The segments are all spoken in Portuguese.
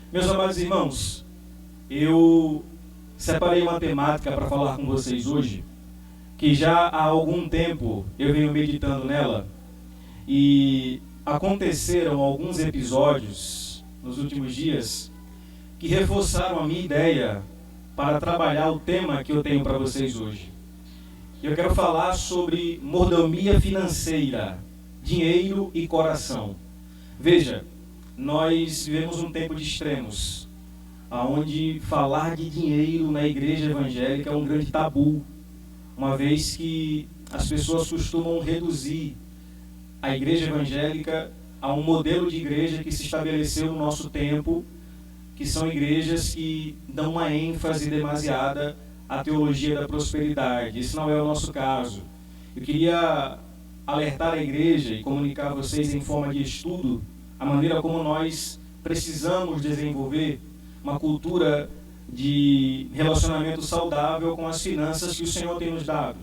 Meus amados irmãos, eu separei uma temática para falar com vocês hoje, que já há algum tempo eu venho meditando nela, e aconteceram alguns episódios nos últimos dias que reforçaram a minha ideia para trabalhar o tema que eu tenho para vocês hoje. Eu quero falar sobre mordomia financeira, dinheiro e coração. Veja, nós vivemos um tempo de extremos, onde falar de dinheiro na igreja evangélica é um grande tabu, uma vez que as pessoas costumam reduzir a igreja evangélica a um modelo de igreja que se estabeleceu no nosso tempo, que são igrejas que dão uma ênfase demasiada à teologia da prosperidade. Esse não é o nosso caso. Eu queria alertar a igreja e comunicar a vocês em forma de estudo a maneira como nós precisamos desenvolver uma cultura de relacionamento saudável com as finanças que o Senhor tem nos dado.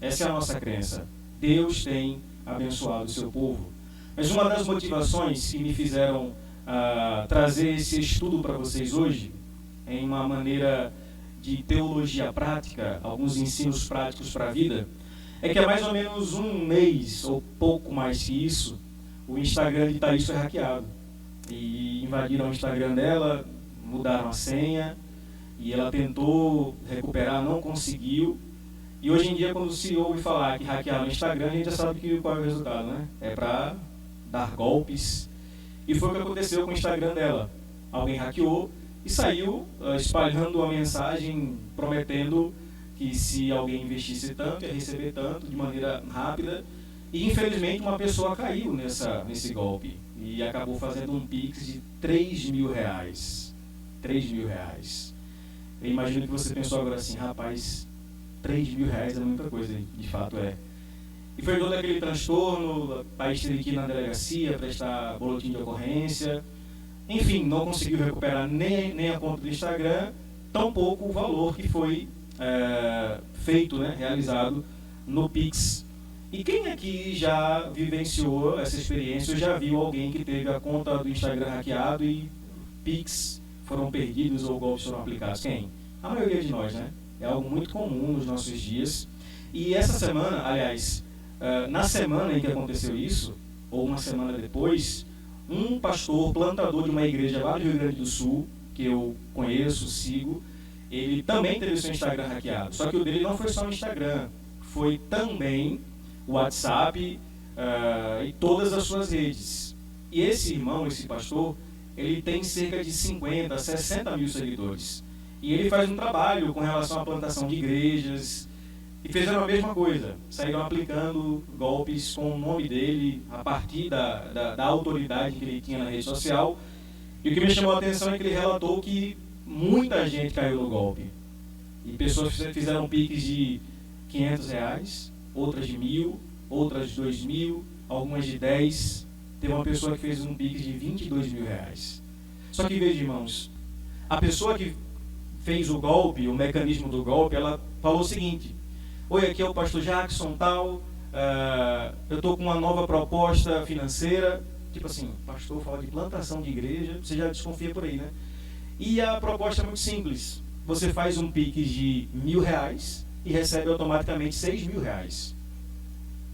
Essa é a nossa crença. Deus tem abençoado o seu povo. Mas uma das motivações que me fizeram trazer esse estudo para vocês hoje, em uma maneira de teologia prática, alguns ensinos práticos para a vida, é que há mais ou menos um mês, ou pouco mais que isso, o Instagram de Thaís foi hackeado. E invadiram o Instagram dela, mudaram a senha, e ela tentou recuperar, não conseguiu. E hoje em dia, quando se ouve falar que hackearam o Instagram, a gente já sabe qual é o resultado, né? É para dar golpes. E foi o que aconteceu com o Instagram dela. Alguém hackeou e saiu espalhando uma mensagem prometendo que se alguém investisse tanto, ia receber tanto, de maneira rápida. E infelizmente uma pessoa caiu nesse golpe e acabou fazendo um Pix de R$3.000. R$3.000. Eu imagino que você pensou agora assim, rapaz, R$3.000 é muita coisa, de fato é. E foi todo aquele transtorno, o país teve que ir na delegacia prestar boletim de ocorrência. Enfim, não conseguiu recuperar nem a conta do Instagram, tampouco o valor que foi feito, né, realizado no Pix. E quem aqui já vivenciou essa experiência, ou já viu alguém que teve a conta do Instagram hackeado e Pix foram perdidos ou golpes foram aplicados? Quem? A maioria de nós, né? É algo muito comum nos nossos dias. E essa semana, aliás, na semana em que aconteceu isso, ou uma semana depois, um pastor plantador de uma igreja lá do Rio Grande do Sul, que eu conheço, sigo, ele também teve seu Instagram hackeado. Só que o dele não foi só no Instagram, foi também o WhatsApp e todas as suas redes. E esse irmão, esse pastor, ele tem cerca de 50, 60 mil seguidores. E ele faz um trabalho com relação à plantação de igrejas. E fizeram a mesma coisa, saíram aplicando golpes com o nome dele, a partir da autoridade que ele tinha na rede social. E o que me chamou a atenção é que ele relatou que muita gente caiu no golpe. E pessoas fizeram piques de R$500, outras de 1.000, outras de 2.000, algumas de 10. Teve uma pessoa que fez um pique de R$22.000. Só que veja, irmãos, a pessoa que fez o golpe, o mecanismo do golpe, ela falou o seguinte: oi, aqui é o pastor Jackson, tal, eu estou com uma nova proposta financeira. Tipo assim, pastor fala de plantação de igreja, você já desconfia por aí, né? E a proposta é muito simples. Você faz um Pix de R$1.000 e recebe automaticamente R$6.000.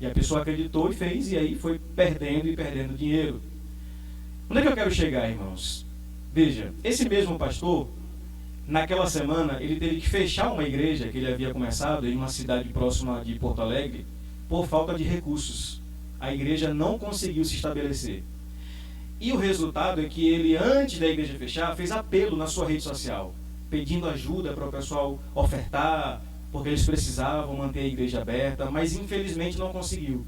E a pessoa acreditou e fez, e aí foi perdendo e perdendo dinheiro. Onde é que eu quero chegar, irmãos? Veja, esse mesmo pastor, naquela semana, ele teve que fechar uma igreja que ele havia começado em uma cidade próxima de Porto Alegre por falta de recursos. A igreja não conseguiu se estabelecer. E o resultado é que ele, antes da igreja fechar, fez apelo na sua rede social, pedindo ajuda para o pessoal ofertar, porque eles precisavam manter a igreja aberta, mas infelizmente não conseguiu.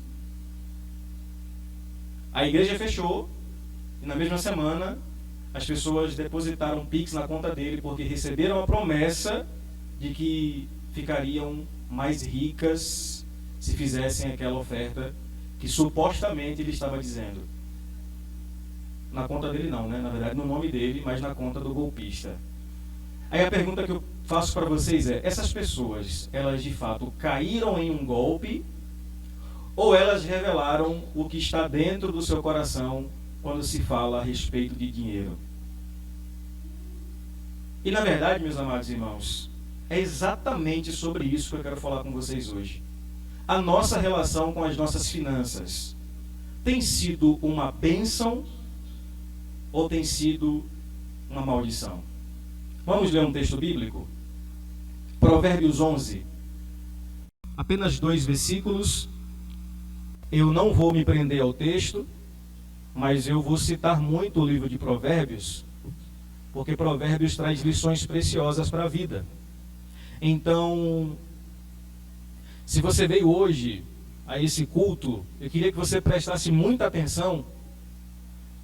A igreja fechou e na mesma semana as pessoas depositaram um Pix na conta dele porque receberam a promessa de que ficariam mais ricas se fizessem aquela oferta que supostamente ele estava dizendo. Na conta dele não, né? Na verdade no nome dele, mas na conta do golpista. Aí a pergunta que eu faço para vocês é: essas pessoas, elas de fato caíram em um golpe ou elas revelaram o que está dentro do seu coração quando se fala a respeito de dinheiro? E na verdade, meus amados irmãos, é exatamente sobre isso que eu quero falar com vocês hoje. A nossa relação com as nossas finanças tem sido uma bênção ou tem sido uma maldição? Vamos ler um texto bíblico? Provérbios 11. Apenas 2 versículos. Eu não vou me prender ao texto, mas eu vou citar muito o livro de Provérbios, porque Provérbios traz lições preciosas para a vida. Então, se você veio hoje a esse culto, eu queria que você prestasse muita atenção,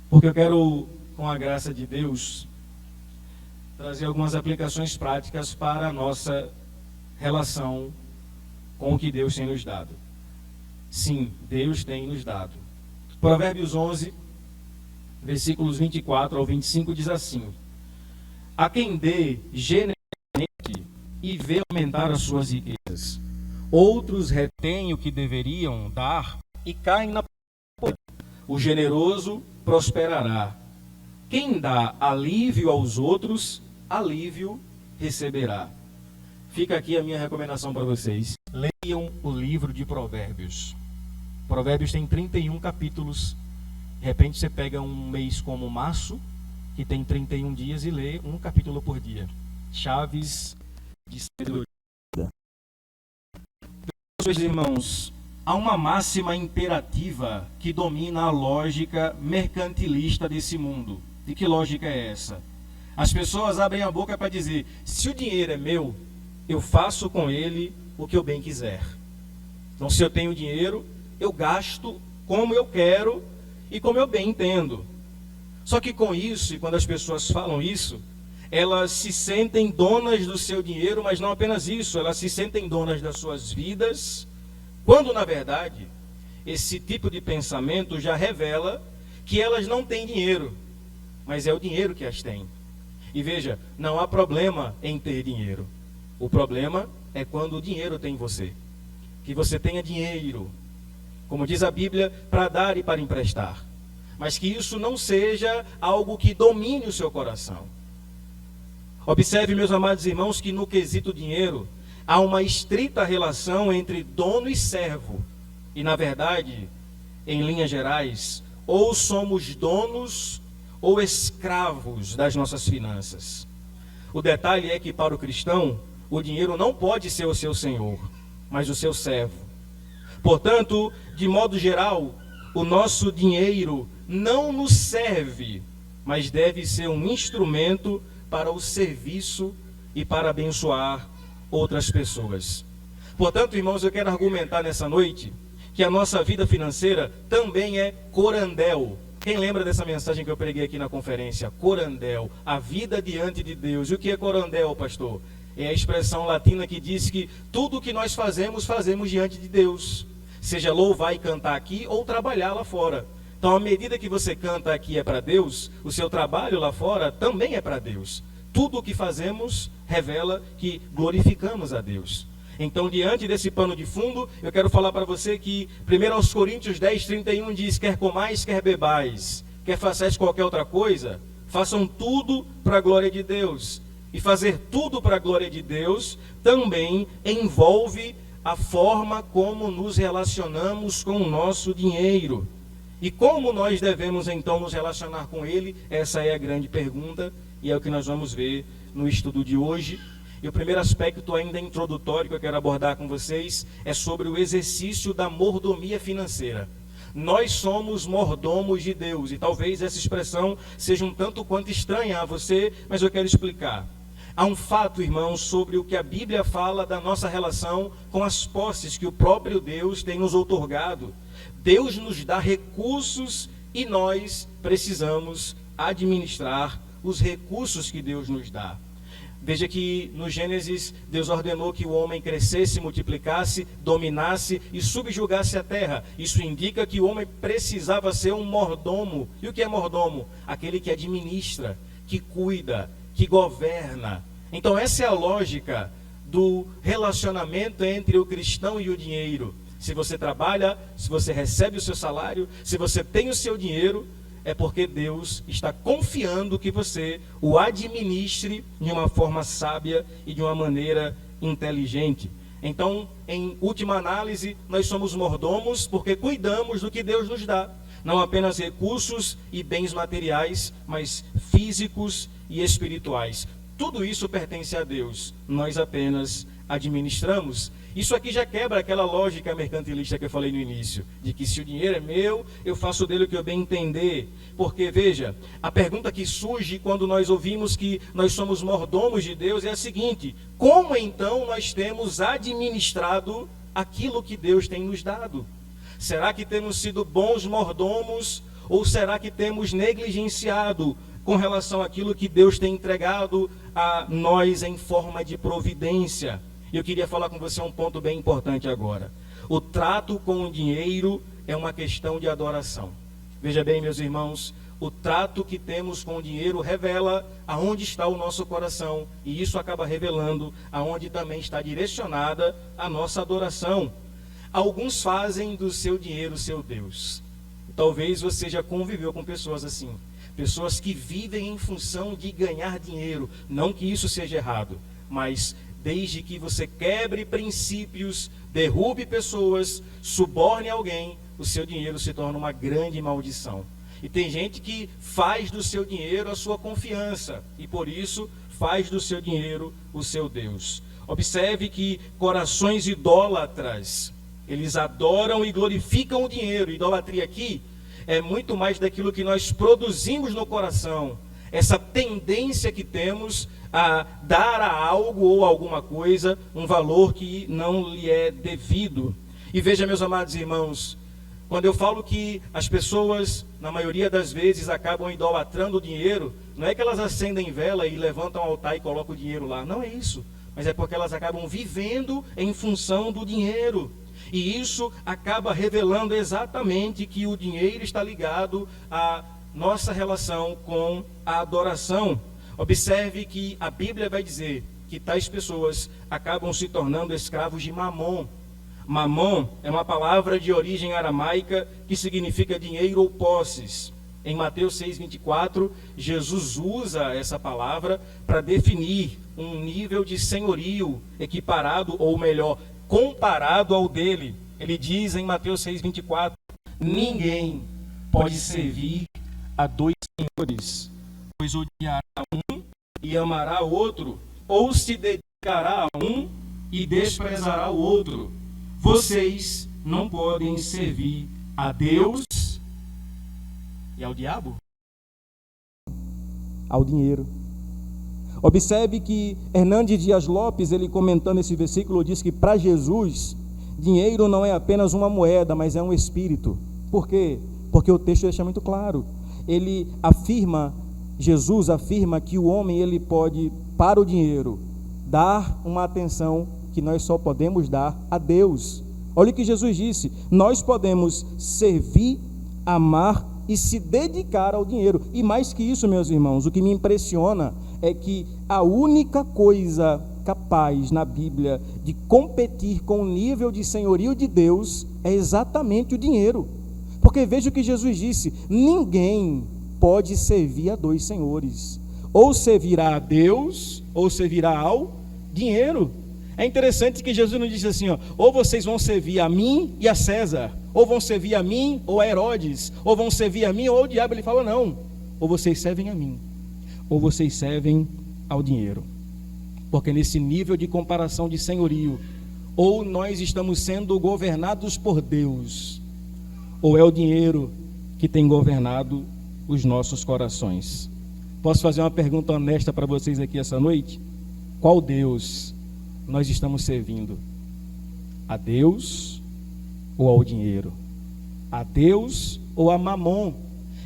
porque eu quero, com a graça de Deus, trazer algumas aplicações práticas para a nossa relação com o que Deus tem nos dado. Sim, Deus tem nos dado. Provérbios 11, versículos 24 ao 25 diz assim: a quem dê generosamente e vê aumentar as suas riquezas, outros retêm o que deveriam dar e caem na pobreza. O generoso prosperará. Quem dá alívio aos outros, alívio receberá. Fica aqui a minha recomendação para vocês. Leiam o livro de Provérbios. Provérbios tem 31 capítulos. De repente você pega um mês como março, que tem 31 dias, e lê um capítulo por dia. Chaves de sabedoria. Meus irmãos, há uma máxima imperativa que domina a lógica mercantilista desse mundo. E que lógica é essa? As pessoas abrem a boca para dizer: se o dinheiro é meu, eu faço com ele o que eu bem quiser. Então, se eu tenho dinheiro, eu gasto como eu quero e como eu bem entendo. Só que com isso, e quando as pessoas falam isso, elas se sentem donas do seu dinheiro, mas não apenas isso, elas se sentem donas das suas vidas, quando na verdade, esse tipo de pensamento já revela que elas não têm dinheiro, mas é o dinheiro que as tem. E veja, não há problema em ter dinheiro. O problema é quando o dinheiro tem você. Que você tenha dinheiro, como diz a Bíblia, para dar e para emprestar. Mas que isso não seja algo que domine o seu coração. Observe, meus amados irmãos, que no quesito dinheiro, há uma estrita relação entre dono e servo. E na verdade, em linhas gerais, ou somos donos ou escravos das nossas finanças. O detalhe é que para o cristão, o dinheiro não pode ser o seu senhor, mas o seu servo. Portanto, de modo geral, o nosso dinheiro não nos serve, mas deve ser um instrumento para o serviço e para abençoar outras pessoas. Portanto, irmãos, eu quero argumentar nessa noite que a nossa vida financeira também é corandel. Quem lembra dessa mensagem que eu preguei aqui na conferência? Corandel, a vida diante de Deus. E o que é corandel, pastor? É a expressão latina que diz que tudo o que nós fazemos, fazemos diante de Deus. Seja louvar e cantar aqui ou trabalhar lá fora. Então, à medida que você canta aqui é para Deus, o seu trabalho lá fora também é para Deus. Tudo o que fazemos revela que glorificamos a Deus. Então, diante desse pano de fundo, eu quero falar para você que 1 Coríntios 10, 31 diz: quer comais, quer bebais, quer façais qualquer outra coisa, façam tudo para a glória de Deus. E fazer tudo para a glória de Deus também envolve a forma como nos relacionamos com o nosso dinheiro. E como nós devemos então nos relacionar com ele? Essa é a grande pergunta e é o que nós vamos ver no estudo de hoje. E o primeiro aspecto ainda introdutório que eu quero abordar com vocês é sobre o exercício da mordomia financeira. Nós somos mordomos de Deus, e talvez essa expressão seja um tanto quanto estranha a você, mas eu quero explicar. Há um fato, irmãos, sobre o que a Bíblia fala da nossa relação com as posses que o próprio Deus tem nos outorgado. Deus nos dá recursos e nós precisamos administrar os recursos que Deus nos dá. Veja que no Gênesis, Deus ordenou que o homem crescesse, multiplicasse, dominasse e subjugasse a terra. Isso indica que o homem precisava ser um mordomo. E o que é mordomo? Aquele que administra, que cuida, que governa. Então essa é a lógica do relacionamento entre o cristão e o dinheiro. Se você trabalha, se você recebe o seu salário, se você tem o seu dinheiro, é porque Deus está confiando que você o administre de uma forma sábia e de uma maneira inteligente. Então, em última análise, nós somos mordomos porque cuidamos do que Deus nos dá. Não apenas recursos e bens materiais, mas físicos e espirituais. Tudo isso pertence a Deus. Nós apenas administramos. Isso aqui já quebra aquela lógica mercantilista que eu falei no início, de que se o dinheiro é meu, eu faço dele o que eu bem entender. Porque, veja, a pergunta que surge quando nós ouvimos que nós somos mordomos de Deus é a seguinte: como então nós temos administrado aquilo que Deus tem nos dado? Será que temos sido bons mordomos ou será que temos negligenciado com relação àquilo que Deus tem entregado a nós em forma de providência? Eu queria falar com você um ponto bem importante agora. O trato com o dinheiro é uma questão de adoração. Veja bem, meus irmãos, o trato que temos com o dinheiro revela aonde está o nosso coração, e isso acaba revelando aonde também está direcionada a nossa adoração. Alguns fazem do seu dinheiro seu Deus. Talvez você já conviveu com pessoas assim. Pessoas que vivem em função de ganhar dinheiro. Não que isso seja errado, mas desde que você quebre princípios, derrube pessoas, suborne alguém, o seu dinheiro se torna uma grande maldição. E tem gente que faz do seu dinheiro a sua confiança, e por isso faz do seu dinheiro o seu Deus. Observe que corações idólatras, eles adoram e glorificam o dinheiro. Idolatria aqui é muito mais daquilo que nós produzimos no coração, essa tendência que temos a dar a algo ou alguma coisa um valor que não lhe é devido. E veja, meus amados irmãos, quando eu falo que as pessoas, na maioria das vezes, acabam idolatrando o dinheiro, não é que elas acendem vela e levantam o altar e colocam o dinheiro lá, não é isso, mas é porque elas acabam vivendo em função do dinheiro. E isso acaba revelando exatamente que o dinheiro está ligado à nossa relação com a adoração. Observe que a Bíblia vai dizer que tais pessoas acabam se tornando escravos de Mamon. Mamon é uma palavra de origem aramaica que significa dinheiro ou posses. Em Mateus 6,24, Jesus usa essa palavra para definir um nível de senhorio equiparado, ou melhor, comparado ao dele. Ele diz em Mateus 6,24: ninguém pode servir a dois senhores, pois odiará um e amará o outro, ou se dedicará a um e desprezará o outro. Vocês não podem servir a Deus e ao diabo, ao dinheiro. Observe que Hernandes Dias Lopes, ele comentando esse versículo, diz que para Jesus, dinheiro não é apenas uma moeda, mas é um espírito. Por quê? Porque o texto deixa muito claro. Jesus afirma que o homem, ele pode, para o dinheiro, dar uma atenção que nós só podemos dar a Deus. Olha o que Jesus disse: nós podemos servir, amar e se dedicar ao dinheiro. E mais que isso, meus irmãos, o que me impressiona é que a única coisa capaz na Bíblia de competir com o nível de senhorio de Deus é exatamente o dinheiro. Porque veja o que Jesus disse: ninguém pode servir a dois senhores, ou servirá a Deus ou servirá ao dinheiro. É interessante que Jesus não disse assim, ou vocês vão servir a mim e a César, ou vão servir a mim ou a Herodes, ou vão servir a mim ou ao diabo. Ele fala não, ou vocês servem a mim, ou vocês servem ao dinheiro. Porque nesse nível de comparação de senhorio, ou nós estamos sendo governados por Deus, ou é o dinheiro que tem governado os nossos corações. Posso fazer uma pergunta honesta para vocês aqui essa noite? Qual Deus nós estamos servindo? A Deus ou ao dinheiro? A Deus ou a Mamon?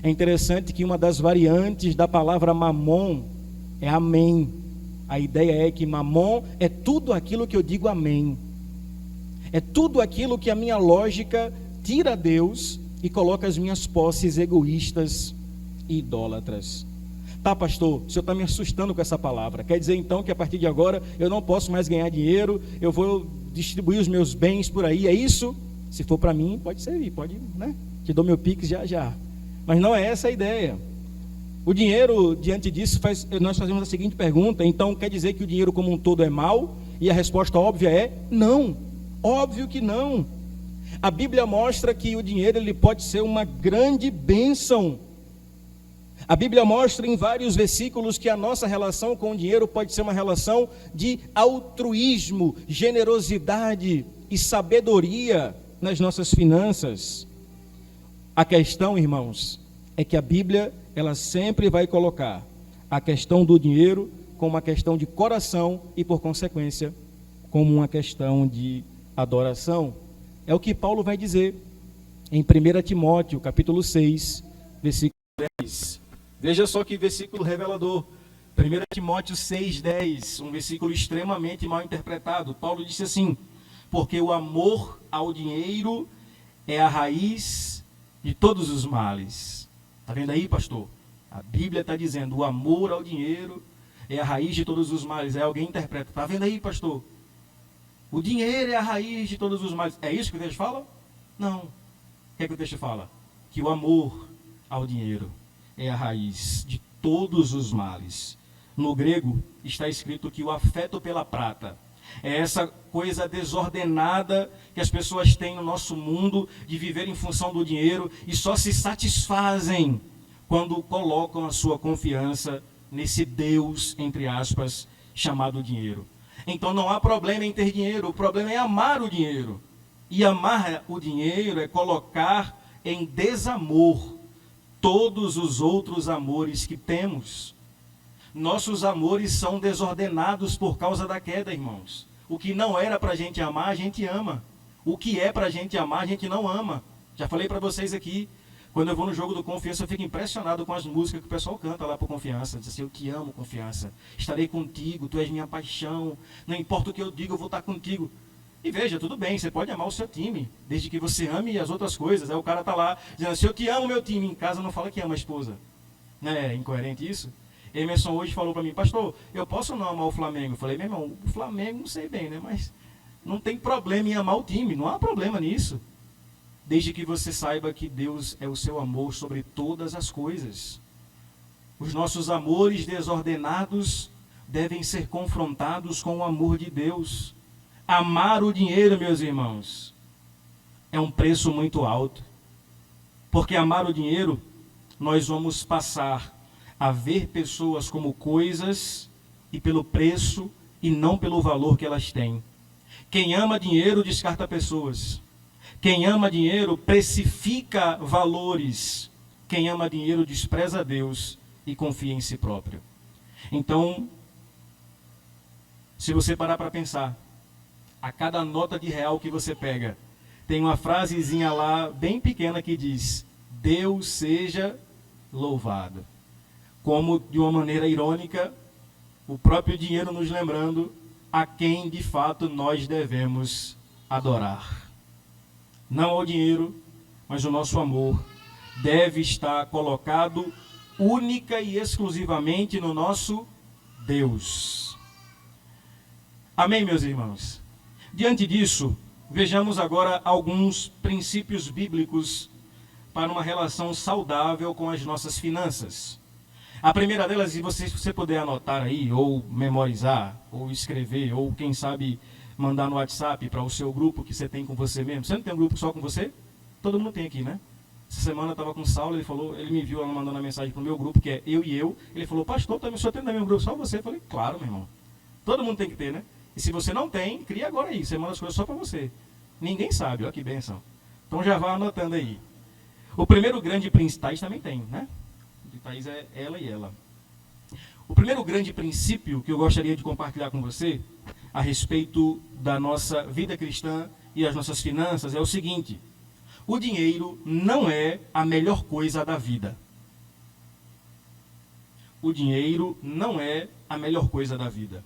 É interessante que uma das variantes da palavra Mamon é amém. A ideia é que Mamon é tudo aquilo que eu digo amém. É tudo aquilo que a minha lógica tira a Deus e coloca as minhas posses egoístas e idólatras. Tá, pastor, o senhor está me assustando com essa palavra. Quer dizer então que a partir de agora eu não posso mais ganhar dinheiro, eu vou distribuir os meus bens por aí, é isso? Se for para mim, pode servir, pode, né? Te dou meu Pix já já. Mas não é essa a ideia. O dinheiro, diante disso, nós fazemos a seguinte pergunta: então quer dizer que o dinheiro como um todo é mau? E a resposta óbvia é não. Óbvio que não. A Bíblia mostra que o dinheiro ele pode ser uma grande bênção. A Bíblia mostra em vários versículos que a nossa relação com o dinheiro pode ser uma relação de altruísmo, generosidade e sabedoria nas nossas finanças. A questão, irmãos, é que a Bíblia ela sempre vai colocar a questão do dinheiro como uma questão de coração e, por consequência, como uma questão de adoração. É o que Paulo vai dizer em 1 Timóteo, capítulo 6, versículo 10. Veja só que versículo revelador. 1 Timóteo 6, 10, um versículo extremamente mal interpretado. Paulo disse assim: porque o amor ao dinheiro é a raiz de todos os males. Está vendo aí, pastor? A Bíblia está dizendo: o amor ao dinheiro é a raiz de todos os males. Aí alguém interpreta: está vendo aí, pastor? O dinheiro é a raiz de todos os males. É isso que o texto fala? Não. O que é que o texto fala? Que o amor ao dinheiro é a raiz de todos os males. No grego está escrito que o afeto pela prata é essa coisa desordenada que as pessoas têm no nosso mundo de viver em função do dinheiro e só se satisfazem quando colocam a sua confiança nesse Deus, entre aspas, chamado dinheiro. Então não há problema em ter dinheiro, o problema é amar o dinheiro. E amar o dinheiro é colocar em desamor todos os outros amores que temos. Nossos amores são desordenados por causa da queda, irmãos. O que não era para a gente amar, a gente ama. O que é para a gente amar, a gente não ama. Já falei para vocês aqui, quando eu vou no jogo do Confiança, eu fico impressionado com as músicas que o pessoal canta lá por Confiança. Diz assim: eu te amo, Confiança. Estarei contigo, tu és minha paixão. Não importa o que eu digo, eu vou estar contigo. E veja, tudo bem, você pode amar o seu time, desde que você ame as outras coisas. Aí o cara está lá, dizendo assim: eu te amo, meu time. Em casa não fala que ama a esposa. Não é incoerente isso? Emerson hoje falou para mim: pastor, eu posso não amar o Flamengo? Eu falei: meu irmão, o Flamengo não sei bem, né? Mas não tem problema em amar o time, não há problema nisso. Desde que você saiba que Deus é o seu amor sobre todas as coisas. Os nossos amores desordenados devem ser confrontados com o amor de Deus. Amar o dinheiro, meus irmãos, é um preço muito alto. Porque amar o dinheiro, nós vamos passar a ver pessoas como coisas e pelo preço e não pelo valor que elas têm. Quem ama dinheiro descarta pessoas. Quem ama dinheiro precifica valores. Quem ama dinheiro despreza a Deus e confia em si próprio. Então, se você parar para pensar, a cada nota de real que você pega, tem uma frasezinha lá bem pequena que diz: Deus seja louvado. Como, de uma maneira irônica, o próprio dinheiro nos lembrando a quem de fato nós devemos adorar. Não ao dinheiro, mas o nosso amor deve estar colocado única e exclusivamente no nosso Deus. Amém, meus irmãos? Diante disso, vejamos agora alguns princípios bíblicos para uma relação saudável com as nossas finanças. A primeira delas, se você puder anotar aí, ou memorizar, ou escrever, ou quem sabe mandar no WhatsApp para o seu grupo que você tem com você mesmo. Você não tem um grupo só com você? Todo mundo tem aqui, né? Essa semana eu estava com o Saulo, ele me viu mandando uma mensagem para o meu grupo, que é eu e eu. Ele falou: pastor, também só tem no meu grupo, só você. Eu falei: claro, meu irmão. Todo mundo tem que ter, né? E se você não tem, cria agora aí. Você manda as coisas só para você. Ninguém sabe, olha que bênção. Então já vá anotando aí. O primeiro grande princípio, Thaís também tem, né? De Thaís é ela e ela. O primeiro grande princípio que eu gostaria de compartilhar com você a respeito da nossa vida cristã e as nossas finanças é o seguinte: o dinheiro não é a melhor coisa da vida. O dinheiro não é a melhor coisa da vida.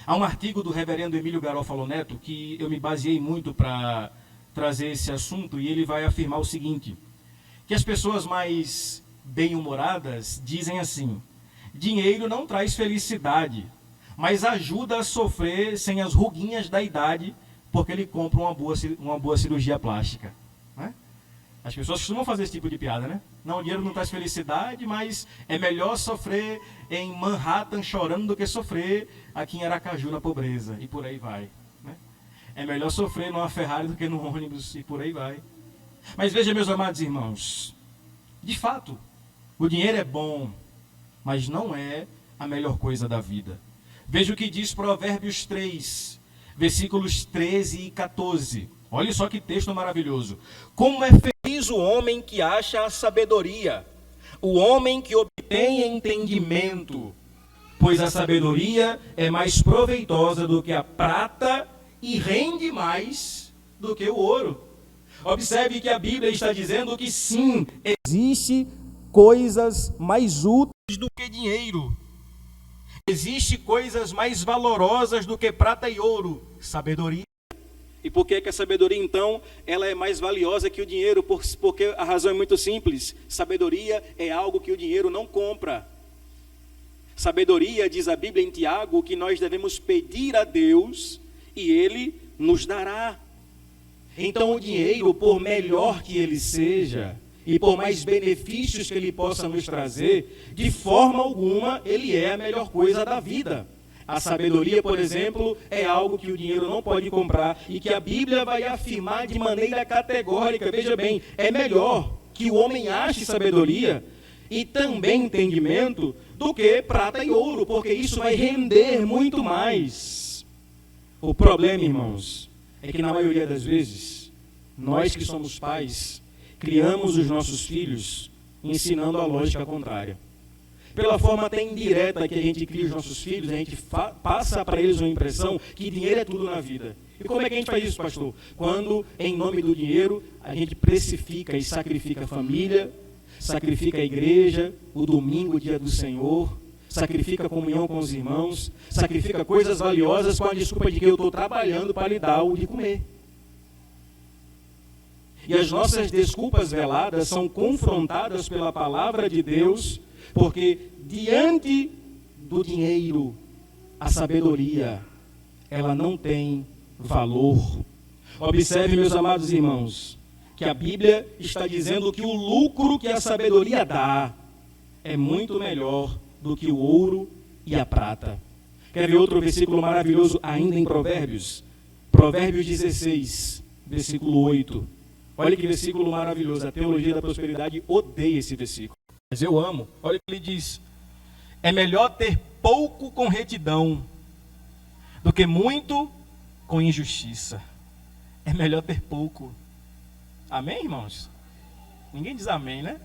Há um artigo do reverendo Emílio Garofalo Neto que eu me baseei muito para trazer esse assunto, e ele vai afirmar o seguinte: que as pessoas mais bem-humoradas dizem assim: dinheiro não traz felicidade, mas ajuda a sofrer sem as ruguinhas da idade, porque ele compra uma boa cirurgia plástica. Né? As pessoas costumam fazer esse tipo de piada, né? Não, o dinheiro não traz felicidade, mas é melhor sofrer em Manhattan chorando do que sofrer aqui em Aracaju na pobreza. E por aí vai. Né? É melhor sofrer numa Ferrari do que no ônibus e por aí vai. Mas veja, meus amados irmãos, de fato, o dinheiro é bom, mas não é a melhor coisa da vida. Veja o que diz Provérbios 3, versículos 13 e 14. Olha só que texto maravilhoso. Como é feliz o homem que acha a sabedoria, o homem que obtém entendimento, pois a sabedoria é mais proveitosa do que a prata e rende mais do que o ouro. Observe que a Bíblia está dizendo que sim, existe coisas mais úteis do que dinheiro. Existe coisas mais valorosas do que prata e ouro, sabedoria. E por que a sabedoria, então, ela é mais valiosa que o dinheiro? Porque a razão é muito simples. Sabedoria é algo que o dinheiro não compra. Sabedoria, diz a Bíblia em Tiago, que nós devemos pedir a Deus e Ele nos dará. Então o dinheiro, por melhor que ele seja, e por mais benefícios que ele possa nos trazer, de forma alguma ele é a melhor coisa da vida. A sabedoria, por exemplo, é algo que o dinheiro não pode comprar e que a Bíblia vai afirmar de maneira categórica. Veja bem, é melhor que o homem ache sabedoria e também entendimento do que prata e ouro, porque isso vai render muito mais. O problema, irmãos, é que na maioria das vezes, nós que somos pais, criamos os nossos filhos ensinando a lógica contrária. Pela forma até indireta que a gente cria os nossos filhos, a gente passa para eles uma impressão que dinheiro é tudo na vida. E como é que a gente faz isso, pastor? Quando, em nome do dinheiro, a gente precifica e sacrifica a família, sacrifica a igreja, o domingo, o dia do Senhor, sacrifica a comunhão com os irmãos, sacrifica coisas valiosas com a desculpa de que eu estou trabalhando para lhe dar o de comer. E as nossas desculpas veladas são confrontadas pela palavra de Deus, porque diante do dinheiro, a sabedoria, ela não tem valor. Observe, meus amados irmãos, que a Bíblia está dizendo que o lucro que a sabedoria dá é muito melhor do que o ouro e a prata. Quer ver outro versículo maravilhoso ainda em Provérbios? Provérbios 16, versículo 8. Olha que versículo maravilhoso. A teologia da prosperidade odeia esse versículo, mas eu amo. Olha o que ele diz: é melhor ter pouco com retidão do que muito com injustiça. É melhor ter pouco. Amém, irmãos? Ninguém diz amém, né?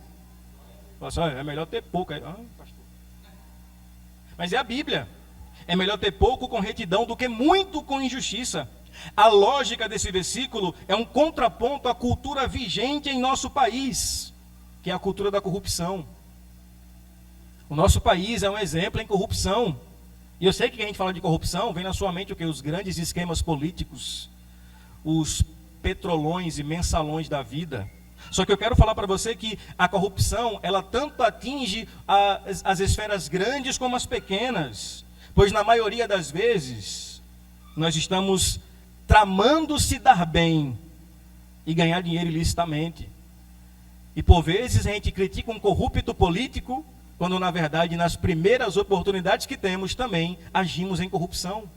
Olha, é melhor ter pouco. Pastor. Mas é a Bíblia. É melhor ter pouco com retidão do que muito com injustiça. A lógica desse versículo é um contraponto à cultura vigente em nosso país, que é a cultura da corrupção. O nosso país é um exemplo em corrupção. E eu sei que quando a gente fala de corrupção, vem na sua mente o que? Os grandes esquemas políticos, os petrolões e mensalões da vida. Só que eu quero falar para você que a corrupção, ela tanto atinge as esferas grandes como as pequenas. Pois na maioria das vezes, nós estamos tramando se dar bem e ganhar dinheiro ilicitamente. E por vezes a gente critica um corrupto político, quando na verdade nas primeiras oportunidades que temos também agimos em corrupção.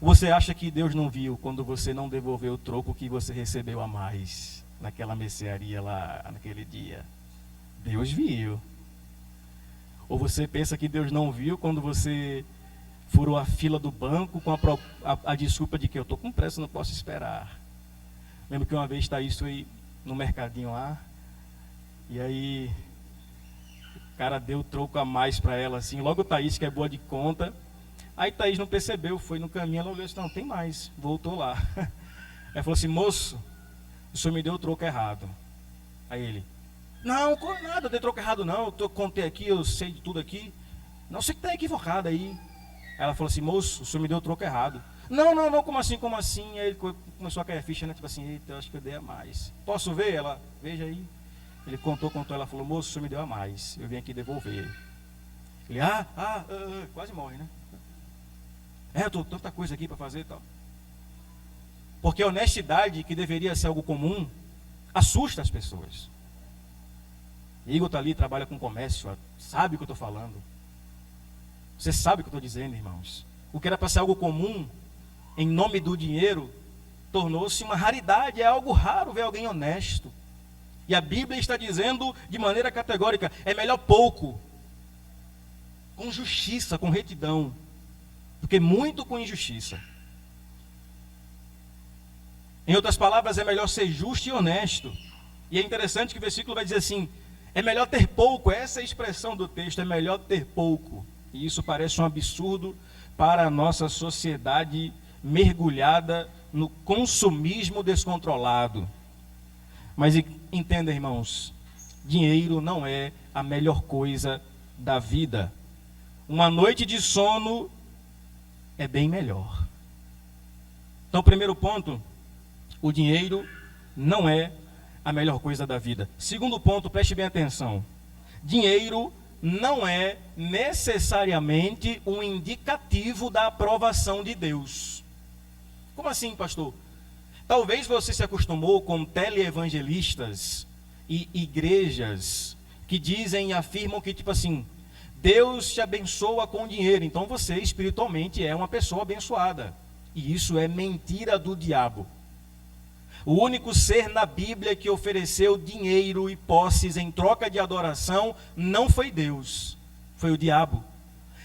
Você acha que Deus não viu quando você não devolveu o troco que você recebeu a mais naquela mercearia lá naquele dia? Deus viu. Ou você pensa que Deus não viu quando você furou a fila do banco com a desculpa de que eu estou com pressa, não posso esperar. Lembro que uma vez Thaís foi no mercadinho lá, e aí o cara deu troco a mais para ela assim, logo Thaís, que é boa de conta. Aí Thaís não percebeu, foi no caminho, ela olhou e disse: não, tem mais, voltou lá. Ela falou assim: moço, o senhor me deu o troco errado. Aí ele: não, nada, eu dei troco errado não, eu contei aqui, eu sei de tudo aqui. Não, sei que está equivocado aí. Ela falou assim: moço, o senhor me deu o troco errado. Não, como assim? Aí ele começou a cair a ficha, né? Tipo assim: eita, eu acho que eu dei a mais. Posso ver? Ela: veja aí. Ele contou, ela falou: moço, o senhor me deu a mais, eu vim aqui devolver. Ele: quase morre, né? Eu tô tanta coisa aqui para fazer e tal. Porque a honestidade, que deveria ser algo comum, assusta as pessoas. Igor está ali, trabalha com comércio, sabe o que eu estou falando. Você sabe o que eu estou dizendo, irmãos. O que era para ser algo comum, em nome do dinheiro, tornou-se uma raridade. É algo raro ver alguém honesto. E a Bíblia está dizendo de maneira categórica, é melhor pouco, com justiça, com retidão, do que muito com injustiça. Em outras palavras, é melhor ser justo e honesto. E é interessante que o versículo vai dizer assim, é melhor ter pouco, essa é a expressão do texto, é melhor ter pouco. E isso parece um absurdo para a nossa sociedade mergulhada no consumismo descontrolado. Mas entenda, irmãos, dinheiro não é a melhor coisa da vida. Uma noite de sono é bem melhor. Então, primeiro ponto, o dinheiro não é a melhor coisa da vida. Segundo ponto, preste bem atenção. Dinheiro não é necessariamente um indicativo da aprovação de Deus. Como assim, pastor? Talvez você se acostumou com teleevangelistas e igrejas que dizem e afirmam que, tipo assim, Deus te abençoa com dinheiro, então você espiritualmente é uma pessoa abençoada. E isso é mentira do diabo. O único ser na Bíblia que ofereceu dinheiro e posses em troca de adoração não foi Deus, foi o diabo.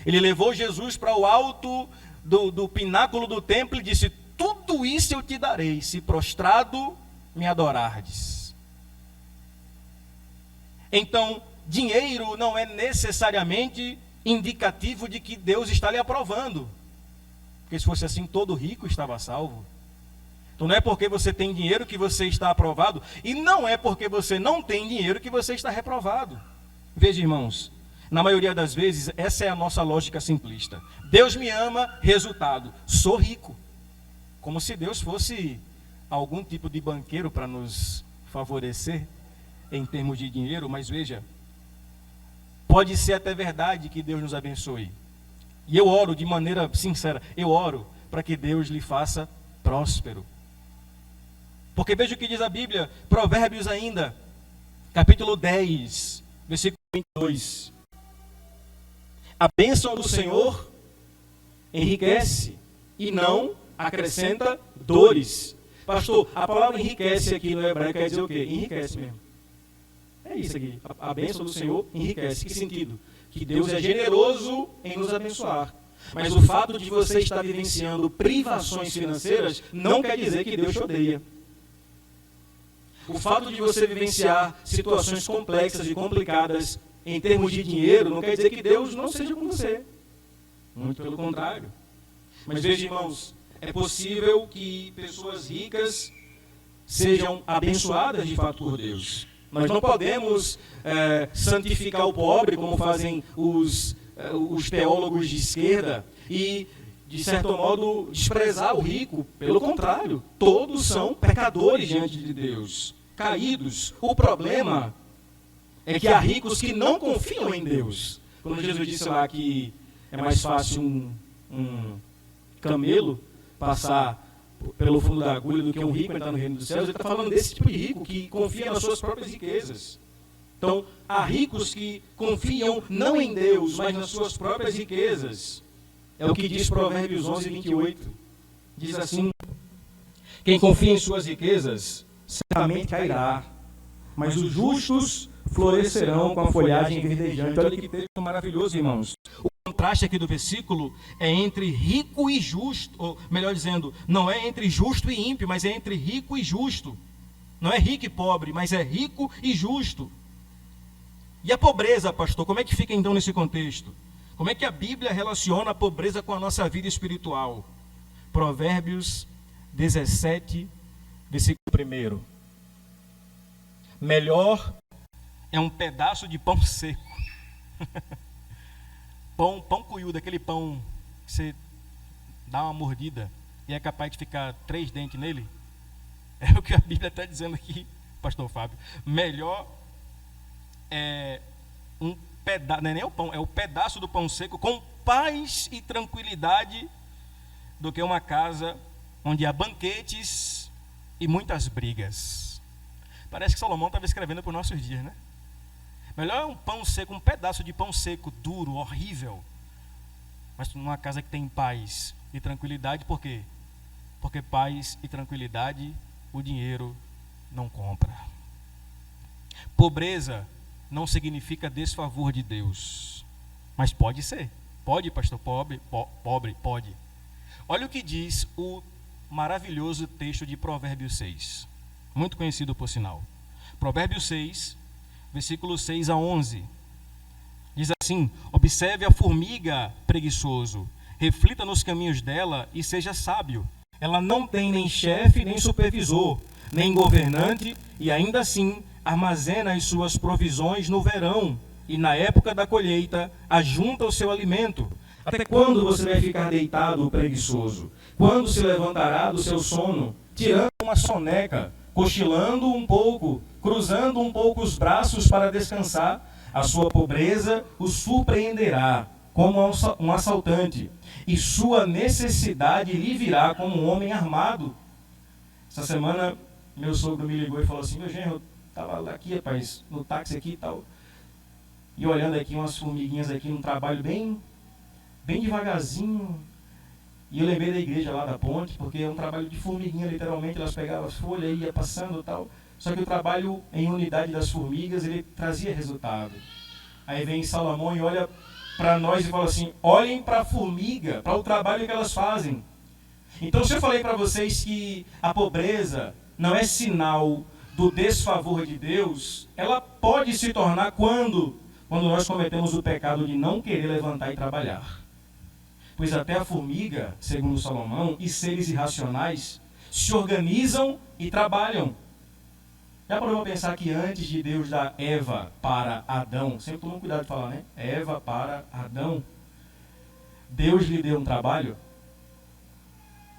Ele levou Jesus para o alto do pináculo do templo e disse, tudo isso eu te darei, se prostrado me adorardes. Então, dinheiro não é necessariamente indicativo de que Deus está lhe aprovando. Porque se fosse assim, todo rico estava salvo. Então não é porque você tem dinheiro que você está aprovado, e não é porque você não tem dinheiro que você está reprovado. Veja, irmãos, na maioria das vezes, essa é a nossa lógica simplista. Deus me ama, resultado, sou rico. Como se Deus fosse algum tipo de banqueiro para nos favorecer em termos de dinheiro, mas veja, pode ser até verdade que Deus nos abençoe. E eu oro de maneira sincera, eu oro para que Deus lhe faça próspero. Porque veja o que diz a Bíblia, Provérbios ainda, capítulo 10, versículo 22. A bênção do Senhor enriquece e não acrescenta dores. Pastor, a palavra enriquece aqui no hebraico quer dizer o quê? Enriquece mesmo. É isso aqui. A bênção do Senhor enriquece. Que sentido? Que Deus é generoso em nos abençoar. Mas o fato de você estar vivenciando privações financeiras não quer dizer que Deus te odeia. O fato de você vivenciar situações complexas e complicadas em termos de dinheiro não quer dizer que Deus não seja com você. Muito pelo contrário. Mas veja, irmãos, é possível que pessoas ricas sejam abençoadas de fato por Deus. Nós não podemos santificar o pobre como fazem os teólogos de esquerda e, de certo modo, desprezar o rico. Pelo contrário, todos são pecadores diante de Deus, caídos. O problema é que há ricos que não confiam em Deus. Quando Jesus disse lá que é mais fácil um camelo passar pelo fundo da agulha do que um rico entrar no reino dos céus, ele está falando desse tipo de rico que confia nas suas próprias riquezas. Então, há ricos que confiam não em Deus, mas nas suas próprias riquezas. É o que diz Provérbios 11, 28. Diz assim, quem confia em suas riquezas, certamente cairá, mas os justos florescerão com a folhagem verdejante. Olha que texto maravilhoso, irmãos. O contraste aqui do versículo é entre rico e justo, ou melhor dizendo, não é entre justo e ímpio, mas é entre rico e justo. Não é rico e pobre, mas é rico e justo. E a pobreza, pastor, como é que fica então nesse contexto? Como é que a Bíblia relaciona a pobreza com a nossa vida espiritual? Provérbios 17, versículo 1. Melhor é um pedaço de pão seco. Pão cuiudo, aquele pão que você dá uma mordida e é capaz de ficar 3 dentes nele. É o que a Bíblia está dizendo aqui, pastor Fábio. Melhor é um pedaço, não é nem o pão, é o pedaço do pão seco com paz e tranquilidade do que uma casa onde há banquetes e muitas brigas. Parece que Salomão estava escrevendo para os nossos dias, né? Melhor é um pão seco, um pedaço de pão seco, duro, horrível. Mas numa casa que tem paz e tranquilidade, por quê? Porque paz e tranquilidade o dinheiro não compra. Pobreza não significa desfavor de Deus. Mas pode ser. Pode, pastor, pobre, pode. Olha o que diz o maravilhoso texto de Provérbios 6. Muito conhecido por sinal. Provérbios 6, versículos 6 a 11. Diz assim: observe a formiga, preguiçoso, reflita nos caminhos dela e seja sábio. Ela não tem nem chefe, nem supervisor, nem governante, e ainda assim armazena as suas provisões no verão, e na época da colheita ajunta o seu alimento. Até quando você vai ficar deitado, preguiçoso? Quando se levantará do seu sono, tirando uma soneca, cochilando um pouco, cruzando um pouco os braços para descansar? A sua pobreza o surpreenderá como um assaltante, e sua necessidade lhe virá como um homem armado. Essa semana, meu sogro me ligou e falou assim: meu genro, eu estava aqui, rapaz, no táxi aqui e tal, e olhando aqui umas formiguinhas aqui, num trabalho bem devagarzinho, e eu lembrei da igreja lá da ponte, porque é um trabalho de formiguinha, literalmente, elas pegavam as folhas e ia passando e tal, só que o trabalho em unidade das formigas, ele trazia resultado. Aí vem Salomão e olha para nós e fala assim: olhem para a formiga, para o trabalho que elas fazem. Então, se eu falei para vocês que a pobreza não é sinal do desfavor de Deus, ela pode se tornar quando nós cometemos o pecado de não querer levantar e trabalhar. Pois até a formiga, segundo Salomão, e seres irracionais se organizam e trabalham. Já parou para pensar que antes de Deus dar Eva para Adão, sempre toma cuidado de falar, né? Eva para Adão, Deus lhe deu um trabalho?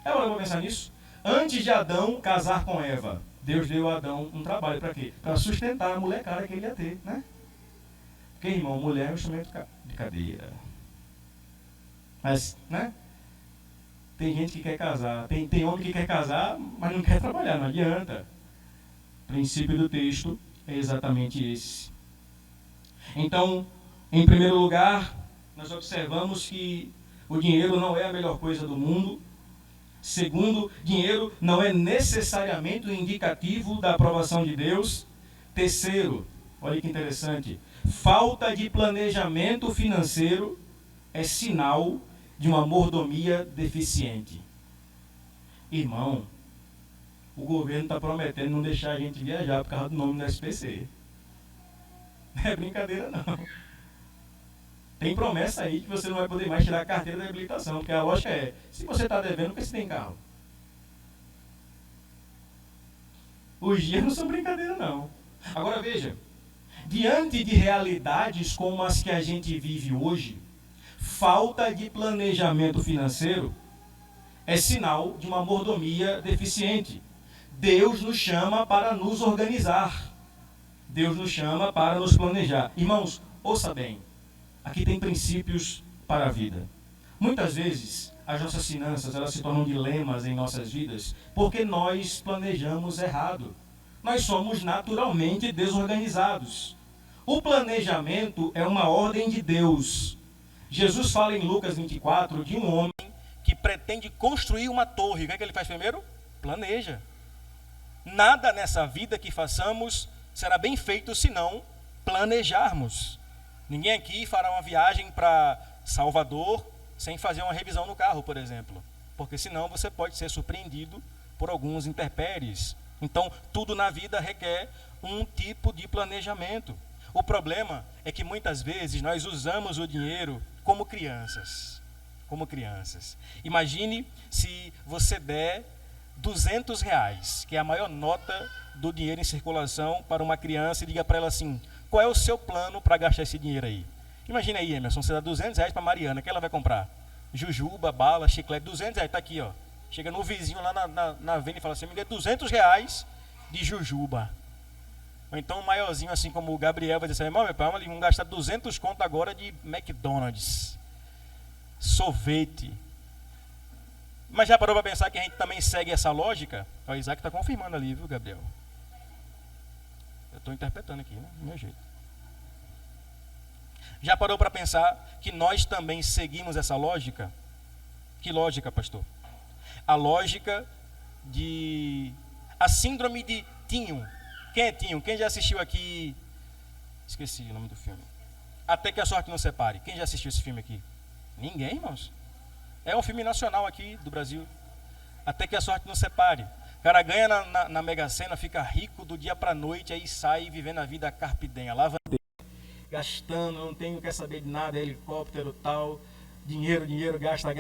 Já parou para pensar nisso? Antes de Adão casar com Eva, Deus deu a Adão um trabalho para quê? Para sustentar a molecada que ele ia ter, né? Porque, irmão, mulher é um instrumento de cadeira. Mas, né? Tem gente que quer casar, tem homem que quer casar, mas não quer trabalhar, não adianta. O princípio do texto é exatamente esse. Então, em primeiro lugar, nós observamos que o dinheiro não é a melhor coisa do mundo. Segundo, dinheiro não é necessariamente um indicativo da aprovação de Deus. Terceiro, olha que interessante, falta de planejamento financeiro é sinal de uma mordomia deficiente. Irmão, o governo está prometendo não deixar a gente viajar por causa do nome do SPC. Não é brincadeira, não. Tem promessa aí que você não vai poder mais tirar a carteira de habilitação, porque a lógica é: se você está devendo, por que você tem carro? Os dias não são brincadeira, não. Agora veja, diante de realidades como as que a gente vive hoje, falta de planejamento financeiro é sinal de uma mordomia deficiente. Deus nos chama para nos organizar. Deus nos chama para nos planejar. Irmãos, ouça bem. Aqui tem princípios para a vida. Muitas vezes, as nossas finanças elas se tornam dilemas em nossas vidas porque nós planejamos errado. Nós somos naturalmente desorganizados. O planejamento é uma ordem de Deus. Jesus fala em Lucas 24 de um homem que pretende construir uma torre. O que é que ele faz primeiro? Planeja. Nada nessa vida que façamos será bem feito se não planejarmos. Ninguém aqui fará uma viagem para Salvador sem fazer uma revisão no carro, por exemplo. Porque senão você pode ser surpreendido por alguns intempéries. Então, tudo na vida requer um tipo de planejamento. O problema é que muitas vezes nós usamos o dinheiro como crianças. Como crianças. Imagine se você der R$200, que é a maior nota do dinheiro em circulação, para uma criança e diga para ela assim: qual é o seu plano para gastar esse dinheiro aí? Imagina aí, Emerson, você dá R$200 para Mariana, o que ela vai comprar? Jujuba, bala, chiclete, R$200, está aqui, ó. Chega no vizinho lá na venda e fala assim: me dê R$200 de jujuba. Ou então um maiorzinho assim como o Gabriel vai dizer assim: meu pai, vamos gastar 200 conto agora de McDonald's, sorvete. Mas já parou para pensar que a gente também segue essa lógica? O Isaac está confirmando ali, viu, Gabriel? Eu estou interpretando aqui, né? Do meu jeito. Já parou para pensar que nós também seguimos essa lógica? Que lógica, pastor? A lógica a síndrome de Tinho. Quem é Tinho? Quem já assistiu aqui? Esqueci o nome do filme. Até que a sorte nos separe. Quem já assistiu esse filme aqui? Ninguém, irmãos. É um filme nacional aqui do Brasil. Até que a sorte nos separe. O cara ganha na Mega Sena, fica rico do dia para noite, aí sai vivendo a vida carpidenha, lavandeira, gastando, não quer saber de nada, helicóptero, tal, dinheiro, gasta,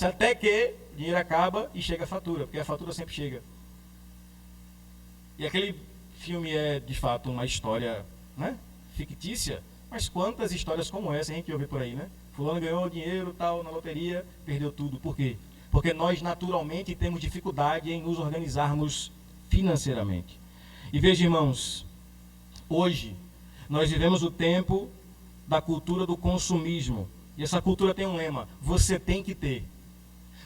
até que o dinheiro acaba e chega a fatura, porque a fatura sempre chega. E aquele filme é, de fato, uma história, né, fictícia, mas quantas histórias como essa a gente ouve por aí, né? Fulano ganhou dinheiro, tal, na loteria, perdeu tudo. Por quê? Porque nós naturalmente temos dificuldade em nos organizarmos financeiramente. E veja, irmãos, hoje nós vivemos o tempo da cultura do consumismo. E essa cultura tem um lema: você tem que ter.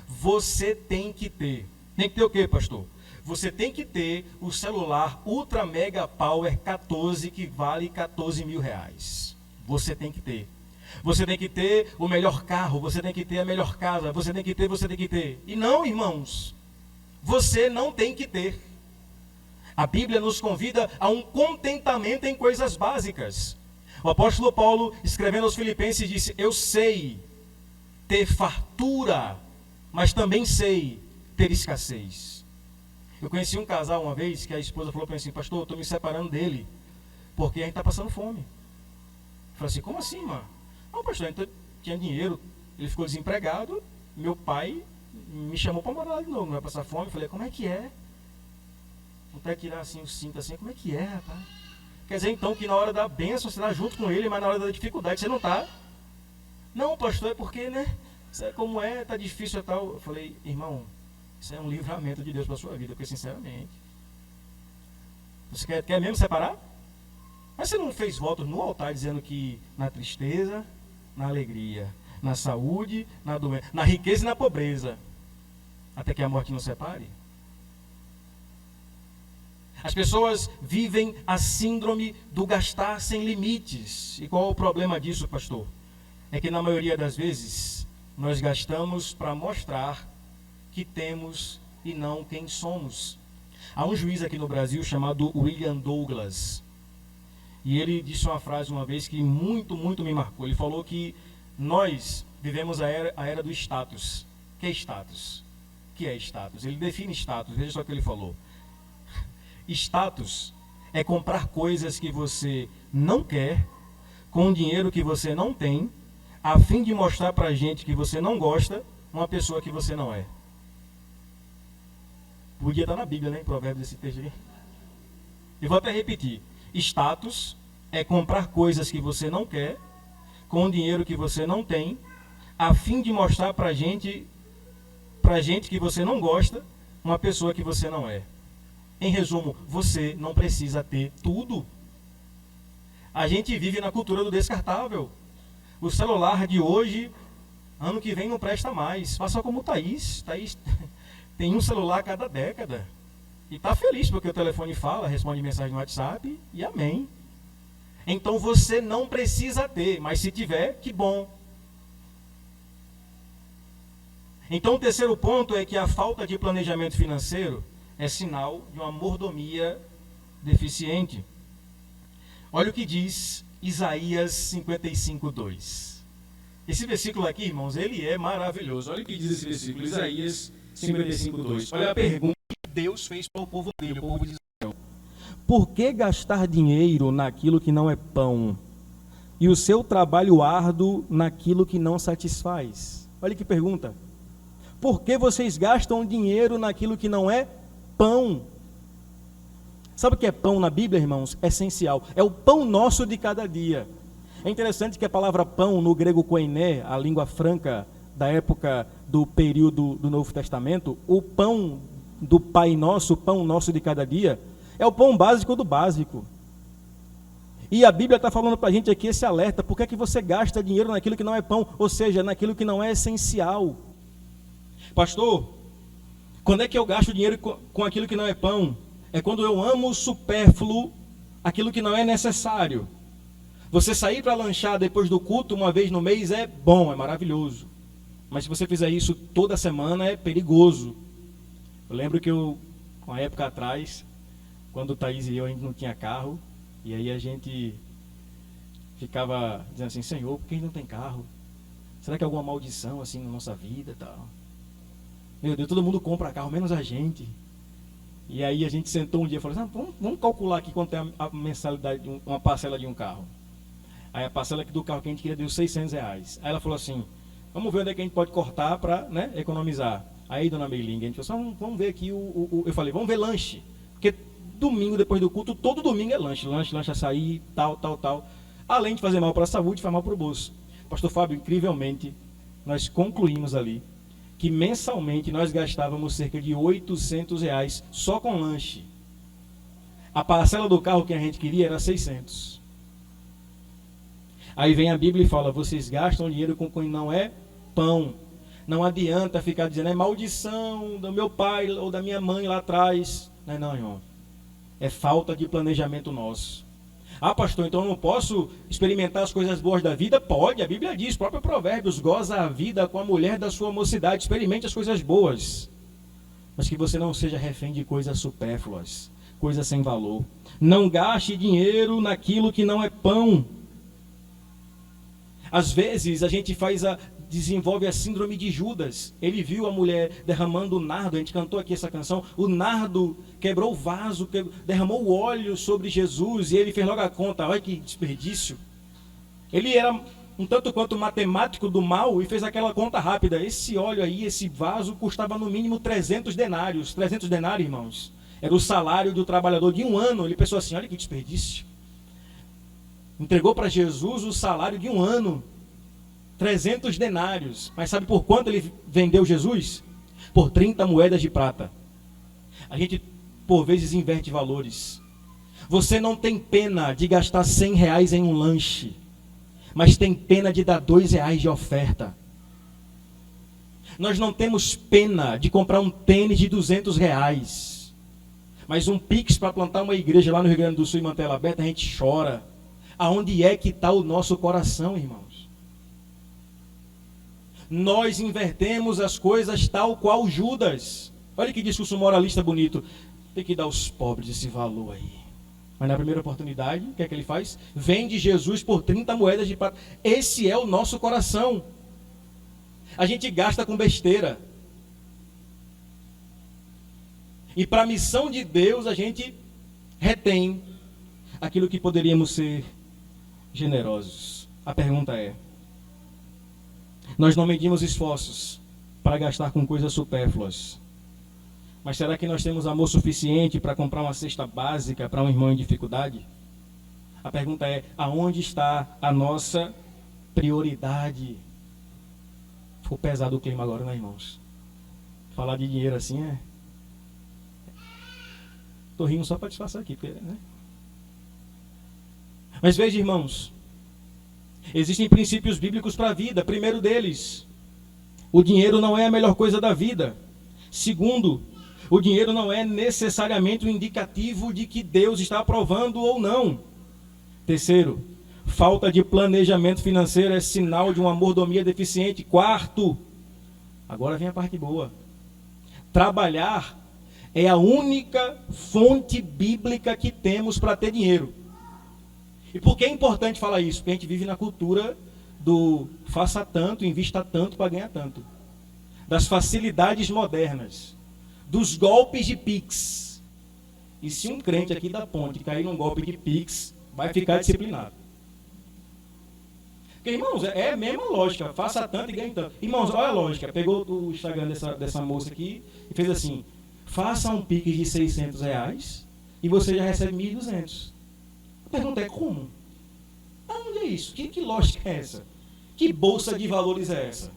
Você tem que ter. Tem que ter o quê, pastor? Você tem que ter o celular Ultra Mega Power 14 que vale 14 mil reais. Você tem que ter. Você tem que ter o melhor carro, você tem que ter a melhor casa, você tem que ter. E não, irmãos, você não tem que ter. A Bíblia nos convida a um contentamento em coisas básicas. O apóstolo Paulo, escrevendo aos Filipenses, disse: eu sei ter fartura, mas também sei ter escassez. Eu conheci um casal uma vez que a esposa falou para mim assim: pastor, eu estou me separando dele, porque a gente está passando fome. Eu falei assim: como assim, mano? Não, pastor, então tinha dinheiro, ele ficou desempregado, meu pai me chamou para morar lá de novo, não vai passar fome. Eu falei: como é que é? Vou até tirar assim o cinto assim, como é que é, rapaz? Quer dizer então que na hora da bênção você está junto com ele, mas na hora da dificuldade você não está? Não, pastor, é porque, né? Isso é como é, tá difícil e tal. Eu falei: irmão, isso é um livramento de Deus para a sua vida, porque sinceramente, você quer mesmo separar? Mas você não fez votos no altar dizendo que na tristeza, na alegria, na saúde, na doença, na riqueza e na pobreza, até que a morte nos separe? As pessoas vivem a síndrome do gastar sem limites. E qual é o problema disso, pastor? É que na maioria das vezes nós gastamos para mostrar que temos e não quem somos. Há um juiz aqui no Brasil chamado William Douglas. E ele disse uma frase uma vez que muito me marcou. Ele falou que nós vivemos a era do status. O que é status? O que é status? Ele define status, veja só o que ele falou. Status é comprar coisas que você não quer, com dinheiro que você não tem, a fim de mostrar pra gente que você não gosta, uma pessoa que você não é. Podia estar na Bíblia, né? Em Provérbios, esse texto aqui. Eu vou até repetir. Status é comprar coisas que você não quer, com dinheiro que você não tem, a fim de mostrar pra gente que você não gosta, uma pessoa que você não é. Em resumo, você não precisa ter tudo. A gente vive na cultura do descartável. O celular de hoje, ano que vem não presta mais. Faça como Thaís. Thaís tem um celular a cada década. E está feliz porque o telefone fala, responde mensagem no WhatsApp e amém. Então você não precisa ter, mas se tiver, que bom. Então o terceiro ponto é que a falta de planejamento financeiro é sinal de uma mordomia deficiente. Olha o que diz Isaías 55:2. Esse versículo aqui, irmãos, ele é maravilhoso. Olha o que diz esse versículo, Isaías 55:2. Olha a pergunta que Deus fez para o povo dele, o povo de Israel. Por que gastar dinheiro naquilo que não é pão, e o seu trabalho árduo naquilo que não satisfaz? Olha que pergunta. Por que vocês gastam dinheiro naquilo que não é pão? Sabe o que é pão na Bíblia, irmãos? É essencial. É o pão nosso de cada dia. É interessante que a palavra pão, no grego koiné, a língua franca da época do período do Novo Testamento, o pão do Pai Nosso, o pão nosso de cada dia, é o pão básico do básico. E a Bíblia está falando para a gente aqui esse alerta: por que é que você gasta dinheiro naquilo que não é pão? Ou seja, naquilo que não é essencial. Pastor, quando é que eu gasto dinheiro com aquilo que não é pão? É quando eu amo o supérfluo, aquilo que não é necessário. Você sair para lanchar depois do culto uma vez no mês é bom, é maravilhoso. Mas se você fizer isso toda semana é perigoso. Eu lembro que uma época atrás, quando o Thaís e eu ainda não tinha carro, e aí a gente ficava dizendo assim, Senhor, por que a gente não tem carro? Será que é alguma maldição assim na nossa vida e tal? Meu Deus, todo mundo compra carro, menos a gente. E aí a gente sentou um dia e falou assim, vamos calcular aqui quanto é a mensalidade, uma parcela de um carro. Aí a parcela do carro que a gente queria deu R$600. Aí ela falou assim, vamos ver onde é que a gente pode cortar para economizar. Aí, dona Meilinga, a gente falou assim, vamos ver aqui, eu falei, vamos ver lanche. Porque domingo, depois do culto, todo domingo é lanche, açaí, tal. Além de fazer mal para a saúde, faz mal para o bolso. Pastor Fábio, incrivelmente, nós concluímos ali que mensalmente nós gastávamos cerca de R$800 só com lanche. A parcela do carro que a gente queria era 600. Aí vem a Bíblia e fala, vocês gastam dinheiro com quem não é pão. Não adianta ficar dizendo, é maldição do meu pai ou da minha mãe lá atrás. Não, irmão. É falta de planejamento nosso. Ah, pastor, então eu não posso experimentar as coisas boas da vida? Pode, a Bíblia diz, próprio Provérbios, goza a vida com a mulher da sua mocidade, experimente as coisas boas. Mas que você não seja refém de coisas supérfluas, coisas sem valor. Não gaste dinheiro naquilo que não é pão. Às vezes a gente desenvolve a síndrome de Judas. Ele viu a mulher derramando o nardo, a gente cantou aqui essa canção, o nardo quebrou o vaso, derramou o óleo sobre Jesus, e ele fez logo a conta, olha que desperdício. Ele era um tanto quanto matemático do mal, e fez aquela conta rápida, esse óleo aí, esse vaso, custava no mínimo 300 denários, 300 denários, irmãos, era o salário do trabalhador de um ano. Ele pensou assim, olha que desperdício. Entregou para Jesus o salário de um ano, 300 denários. Mas sabe por quanto ele vendeu Jesus? Por 30 moedas de prata. A gente, por vezes, inverte valores. Você não tem pena de gastar R$100 em um lanche, mas tem pena de dar R$2 de oferta. Nós não temos pena de comprar um tênis de R$200, mas um Pix para plantar uma igreja lá no Rio Grande do Sul e manter ela aberta, a gente chora. Aonde é que está o nosso coração, irmãos? Nós invertemos as coisas tal qual Judas. Olha que discurso moralista bonito. Tem que dar aos pobres esse valor aí. Mas na primeira oportunidade, o que é que ele faz? Vende Jesus por 30 moedas de prata. Esse é o nosso coração. A gente gasta com besteira. E para a missão de Deus, a gente retém aquilo que poderíamos ser generosos. A pergunta é, nós não medimos esforços para gastar com coisas supérfluas, mas será que nós temos amor suficiente para comprar uma cesta básica para um irmão em dificuldade? A pergunta é, aonde está a nossa prioridade? Ficou pesado o clima agora, né, irmãos? Falar de dinheiro assim é... Estou rindo só para disfarçar aqui, né? Mas veja, irmãos, existem princípios bíblicos para a vida. Primeiro deles, o dinheiro não é a melhor coisa da vida. Segundo, o dinheiro não é necessariamente um indicativo de que Deus está aprovando ou não. Terceiro, falta de planejamento financeiro é sinal de uma mordomia deficiente. Quarto, agora vem a parte boa. Trabalhar é a única fonte bíblica que temos para ter dinheiro. E por que é importante falar isso? Porque a gente vive na cultura do faça tanto, invista tanto para ganhar tanto. Das facilidades modernas. Dos golpes de Pix. E se um crente aqui da ponte cair num golpe de Pix, vai ficar disciplinado. Porque, irmãos, é a mesma lógica. Faça tanto e ganhe tanto. Irmãos, olha a lógica. Pegou o Instagram dessa moça aqui e fez assim. Faça um Pix de R$600 e você já recebe 1.200. A pergunta é como? Aonde é isso? Que lógica é essa? Que bolsa de valores é essa?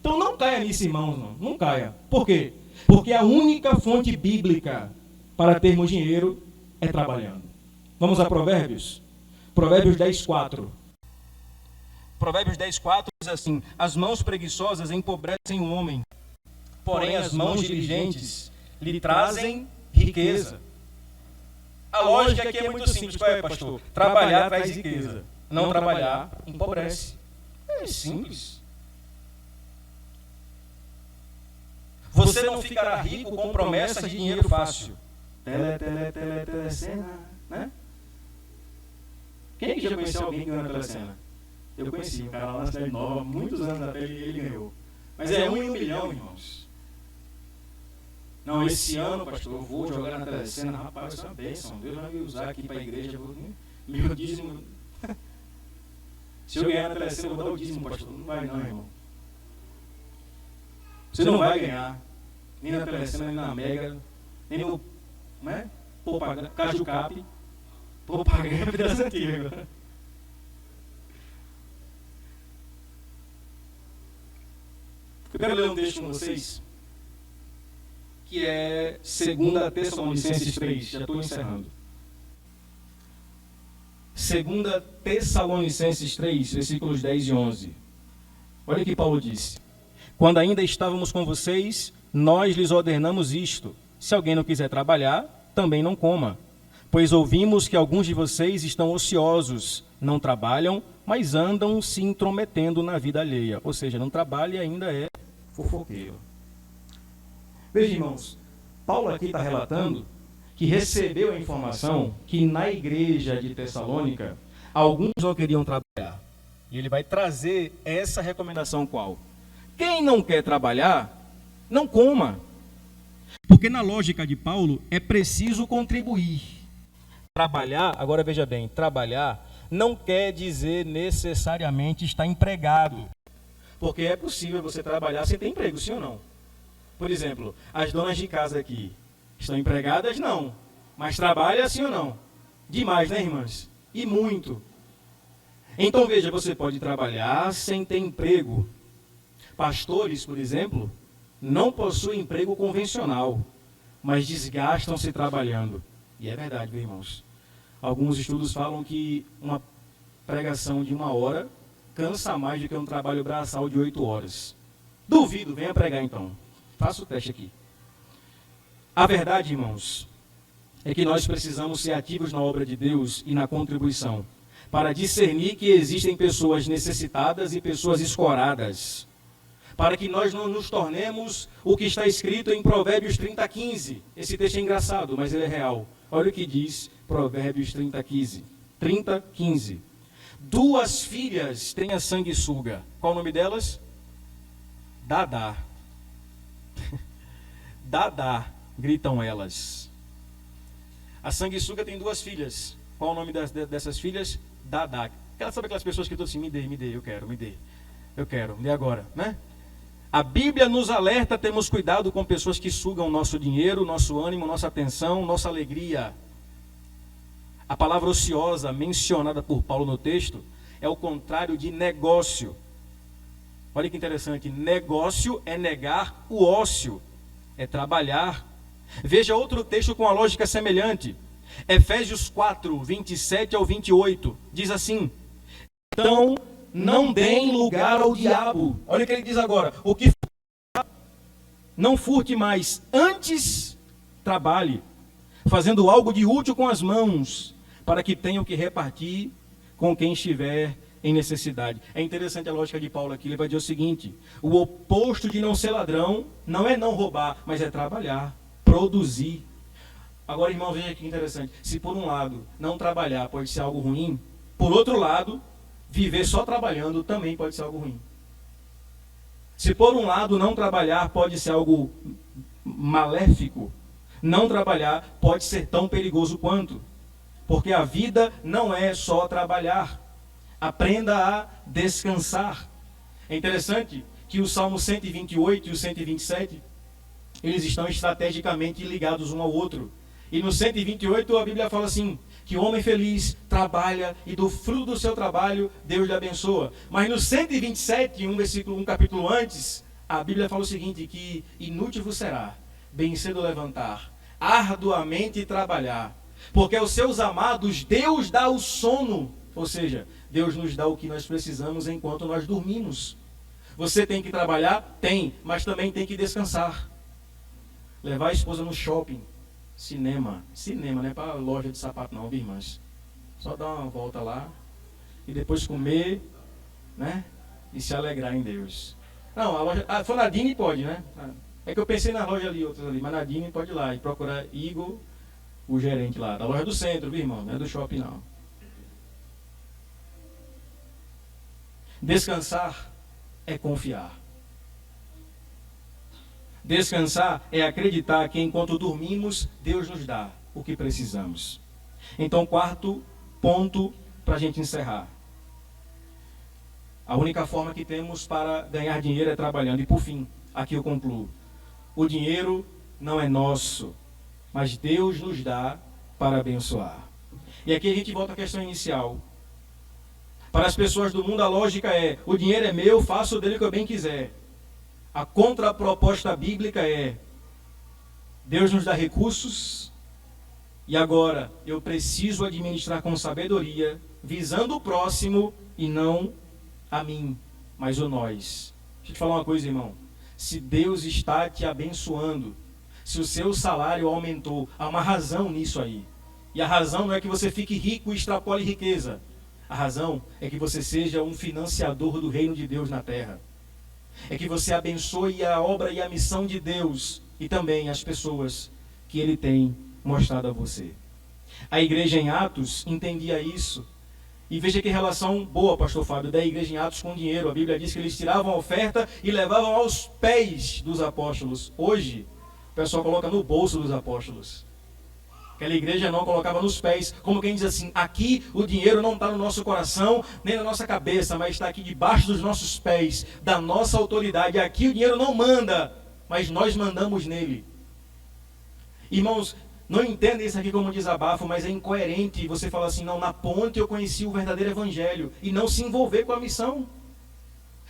Então não caia nisso, irmãos, não caia. Por quê? Porque a única fonte bíblica para termos dinheiro é trabalhando. Vamos a Provérbios? Provérbios 10:4. Provérbios 10:4 diz assim: as mãos preguiçosas empobrecem o homem, porém as mãos diligentes lhe trazem riqueza. A lógica aqui é muito simples. Qual é, pastor? Trabalhar traz riqueza. não trabalhar, empobrece. É simples. Você não ficará rico com promessas de dinheiro fácil. Telecena, né? Quem que já conheceu alguém que ganhou na Telecena? Eu conheci um cara lá na Cidade Nova, há muitos anos até ele ganhou. Mas é 1 em 1 milhão, irmãos. Não, esse ano, pastor, eu vou jogar na Telecena. Rapaz, isso é uma bênção. Deus vai me usar aqui para a igreja. Meu dízimo. Se eu ganhar na Telecena, eu vou dar o dízimo, pastor. Não vai não, irmão. Você não vai ganhar. Nem na Telecena, nem na Mega, nem no Caju Cap. Propaganda das antigas. Eu quero ler um texto com vocês, que é 2 Tessalonicenses 3, já estou encerrando. 2 Tessalonicenses 3, versículos 10 e 11. Olha o que Paulo disse. Quando ainda estávamos com vocês, nós lhes ordenamos isto. Se alguém não quiser trabalhar, também não coma. Pois ouvimos que alguns de vocês estão ociosos, não trabalham, mas andam se intrometendo na vida alheia. Ou seja, não trabalha e ainda é fofoqueiro. Veja, irmãos, Paulo aqui está relatando que recebeu a informação que na igreja de Tessalônica, alguns não queriam trabalhar. E ele vai trazer essa recomendação qual? Quem não quer trabalhar, não coma. Porque na lógica de Paulo, é preciso contribuir. Trabalhar, agora veja bem, trabalhar não quer dizer necessariamente estar empregado. Porque é possível você trabalhar sem ter emprego, sim ou não? Por exemplo, as donas de casa aqui estão empregadas? Não. Mas trabalham, sim ou não? Demais, né, irmãs? E muito. Então veja, você pode trabalhar sem ter emprego. Pastores, por exemplo, não possuem emprego convencional, mas desgastam-se trabalhando. E é verdade, meus irmãos. Alguns estudos falam que uma pregação de 1 hora cansa mais do que um trabalho braçal de 8 horas. Duvido, venha pregar então. Faça o teste aqui. A verdade, irmãos, é que nós precisamos ser ativos na obra de Deus e na contribuição, para discernir que existem pessoas necessitadas e pessoas escoradas, para que nós não nos tornemos o que está escrito em Provérbios 30:15. Esse texto é engraçado, mas ele é real. Olha o que diz Provérbios 30:15. 2 filhas têm a sanguessuga. Qual o nome delas? Dadá. Dadá, gritam elas. A sanguessuga tem 2 filhas. Qual o nome dessas filhas? Dadá. Sabe aquelas pessoas que estão assim, me dê, eu quero, me dê agora, né? A Bíblia nos alerta, temos cuidado com pessoas que sugam nosso dinheiro, nosso ânimo, nossa atenção, nossa alegria. A palavra ociosa, mencionada por Paulo no texto, é o contrário de negócio. Olha que interessante, negócio é negar o ócio, é trabalhar. Veja outro texto com a lógica semelhante. Efésios 4, 27 ao 28, diz assim: então, não deem lugar ao diabo. Olha o que ele diz agora. O que não furte mais, antes trabalhe, fazendo algo de útil com as mãos, para que tenham que repartir com quem estiver em necessidade. É interessante a lógica de Paulo aqui. Ele vai dizer o seguinte: o oposto de não ser ladrão não é não roubar, mas é trabalhar, produzir. Agora, irmão, veja que interessante. Se por um lado não trabalhar pode ser algo ruim, por outro lado, viver só trabalhando também pode ser algo ruim. Se por um lado não trabalhar pode ser algo maléfico, não trabalhar pode ser tão perigoso quanto. Porque a vida não é só trabalhar. Aprenda a descansar. É interessante que o Salmo 128 e o 127, eles estão estrategicamente ligados um ao outro. E no 128 a Bíblia fala assim, que o homem feliz trabalha e do fruto do seu trabalho Deus lhe abençoa. Mas no 127, um capítulo antes, a Bíblia fala o seguinte, que inútil vos será bem cedo levantar, arduamente trabalhar, porque aos seus amados Deus dá o sono. Ou seja, Deus nos dá o que nós precisamos enquanto nós dormimos. Você tem que trabalhar? Tem, mas também tem que descansar. Levar a esposa no shopping. Cinema, não é para loja de sapato não, viu, irmãs? Só dar uma volta lá e depois comer, né? E se alegrar em Deus. Não, a loja... foi na Dini pode, né? É que eu pensei na loja ali, outras ali, mas na Dini pode ir lá e procurar Igor, o gerente lá, da loja do centro, viu, irmão? Não é do shopping, não. Descansar é confiar. Descansar é acreditar que enquanto dormimos, Deus nos dá o que precisamos. Então, quarto ponto para a gente encerrar. A única forma que temos para ganhar dinheiro é trabalhando. E por fim, aqui eu concluo. O dinheiro não é nosso, mas Deus nos dá para abençoar. E aqui a gente volta à questão inicial. Para as pessoas do mundo, a lógica é: o dinheiro é meu, faço dele o que eu bem quiser. A contraproposta bíblica é: Deus nos dá recursos e agora eu preciso administrar com sabedoria, visando o próximo e não a mim, mas o nós. Deixa eu te falar uma coisa, irmão. Se Deus está te abençoando, se o seu salário aumentou, há uma razão nisso aí. E a razão não é que você fique rico e extrapole riqueza. A razão é que você seja um financiador do reino de Deus na terra. É que você abençoe a obra e a missão de Deus e também as pessoas que Ele tem mostrado a você. A igreja em Atos entendia isso. E veja que relação boa, pastor Fábio, da igreja em Atos com dinheiro. A Bíblia diz que eles tiravam a oferta e levavam aos pés dos apóstolos. Hoje, o pessoal coloca no bolso dos apóstolos. Aquela igreja não colocava nos pés, como quem diz assim: aqui o dinheiro não está no nosso coração, nem na nossa cabeça, mas está aqui debaixo dos nossos pés, da nossa autoridade. Aqui o dinheiro não manda, mas nós mandamos nele. Irmãos, não entendem isso aqui como um desabafo, mas é incoerente você falar assim: não, na ponte eu conheci o verdadeiro evangelho, e não se envolver com a missão.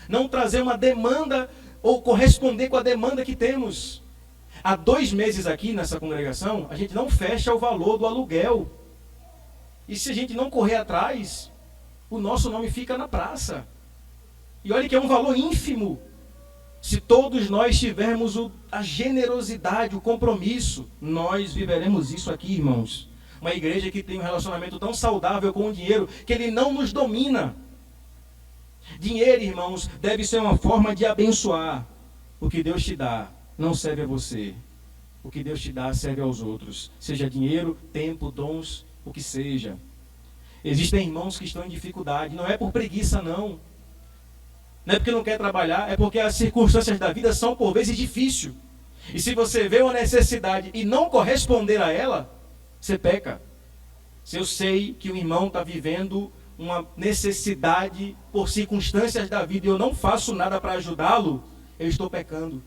Não trazer uma demanda ou corresponder com a demanda que temos. Há 2 meses aqui nessa congregação, a gente não fecha o valor do aluguel. E se a gente não correr atrás, o nosso nome fica na praça. E olha que é um valor ínfimo. Se todos nós tivermos a generosidade, o compromisso, nós viveremos isso aqui, irmãos. Uma igreja que tem um relacionamento tão saudável com o dinheiro, que ele não nos domina. Dinheiro, irmãos, deve ser uma forma de abençoar. O que Deus te dá não serve a você. O que Deus te dá serve aos outros. Seja dinheiro, tempo, dons, o que seja. Existem irmãos que estão em dificuldade. Não é por preguiça, não. Não é porque não quer trabalhar, é porque as circunstâncias da vida são por vezes difíceis. E se você vê uma necessidade e não corresponder a ela, você peca. Se eu sei que o irmão está vivendo uma necessidade por circunstâncias da vida e eu não faço nada para ajudá-lo, eu estou pecando.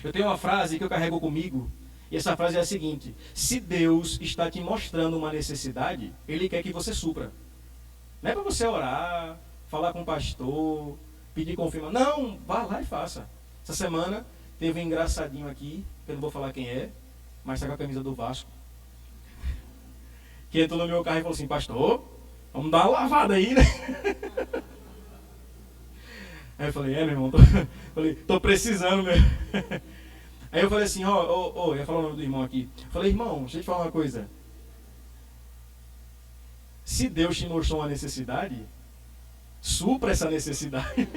Eu tenho uma frase que eu carrego comigo, e essa frase é a seguinte: se Deus está te mostrando uma necessidade, Ele quer que você supra. Não é para você orar, falar com o pastor, pedir confirmação. Não, vá lá e faça. Essa semana teve um engraçadinho aqui, que eu não vou falar quem é, mas está com a camisa do Vasco, que entrou no meu carro e falou assim: pastor, vamos dar uma lavada aí, né? Aí eu falei: meu irmão, tô precisando mesmo. Aí eu falei assim: ia falar o nome do irmão aqui. Eu falei: irmão, deixa eu te falar uma coisa. Se Deus te mostrou uma necessidade, supra essa necessidade.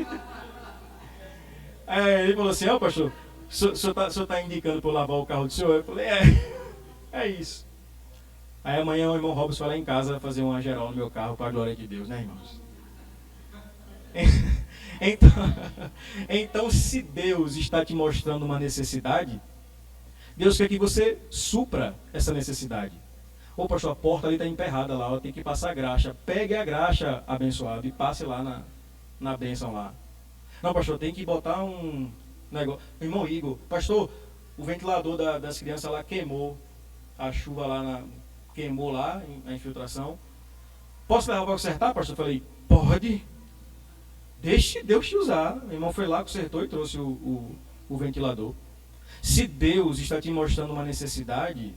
Aí ele falou assim: pastor, o senhor está indicando para eu lavar o carro do senhor? Eu falei: é isso. Aí amanhã o irmão Robson vai lá em casa fazer uma geral no meu carro para a glória de Deus, né, irmãos? Então, se Deus está te mostrando uma necessidade, Deus quer que você supra essa necessidade. Ô pastor, a porta ali está emperrada lá, tem que passar a graxa. Pegue a graxa, abençoado, e passe lá na bênção lá. Não, pastor, tem que botar um negócio. Irmão Igor, pastor, o ventilador das crianças lá queimou. A chuva lá queimou lá, a infiltração. Posso levar para consertar, pastor? Eu falei: pode. Deixe Deus te usar. O irmão foi lá, consertou e trouxe o ventilador. Se Deus está te mostrando uma necessidade,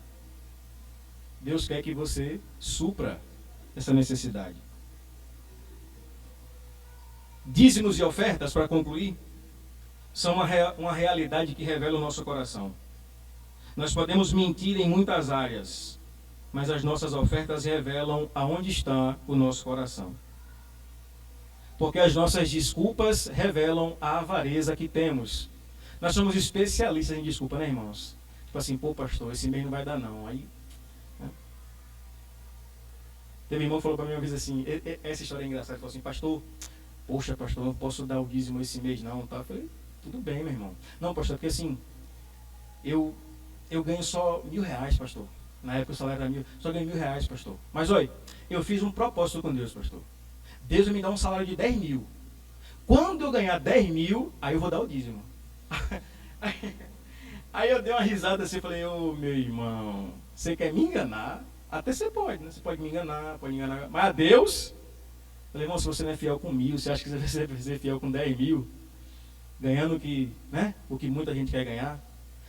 Deus quer que você supra essa necessidade. Dízimos e ofertas, para concluir, são uma realidade que revela o nosso coração. Nós podemos mentir em muitas áreas, mas as nossas ofertas revelam aonde está o nosso coração. Porque as nossas desculpas revelam a avareza que temos. Nós somos especialistas em desculpa, né, irmãos? Tipo assim, pô, pastor, esse mês não vai dar não. Aí, né? Teve um irmão que falou para mim uma vez assim, essa história é engraçada, ele falou assim, pastor, poxa, pastor, não posso dar o dízimo esse mês não, tá? Eu falei, tudo bem, meu irmão. Não, pastor, porque assim, eu ganho só R$1.000, pastor. Na época o salário era 1.000, só ganho R$1.000, pastor. Mas olha, eu fiz um propósito com Deus, pastor. Deus vai me dar um salário de 10.000. Quando eu ganhar 10.000, aí eu vou dar o dízimo. Aí eu dei uma risada assim, falei, ô meu irmão, você quer me enganar? Até você pode, né? Você pode me enganar, mas a Deus? Falei, irmão, se você não é fiel com 1.000, você acha que você vai ser fiel com 10.000? Ganhando o que muita gente quer ganhar?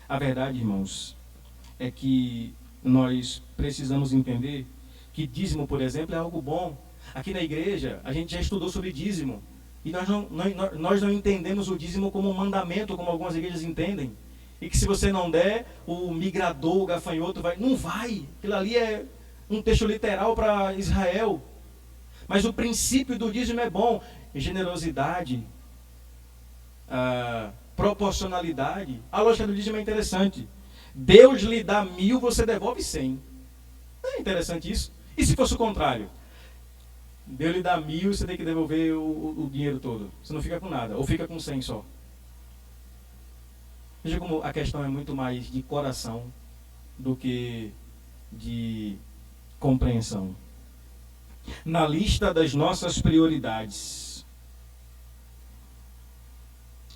A verdade, irmãos, é que nós precisamos entender que dízimo, por exemplo, é algo bom. Aqui na igreja, a gente já estudou sobre dízimo. E nós não entendemos o dízimo como um mandamento, como algumas igrejas entendem. E que se você não der, o migrador, o gafanhoto vai... Não vai. Aquilo ali é um texto literal para Israel. Mas o princípio do dízimo é bom. Generosidade, proporcionalidade. A lógica do dízimo é interessante. Deus lhe dá 1.000, você devolve 100. Não é interessante isso? E se fosse o contrário? Deus lhe dá 1.000, você tem que devolver o dinheiro todo. Você não fica com nada, ou fica com 100 só. Veja como a questão é muito mais de coração do que de compreensão. Na lista das nossas prioridades,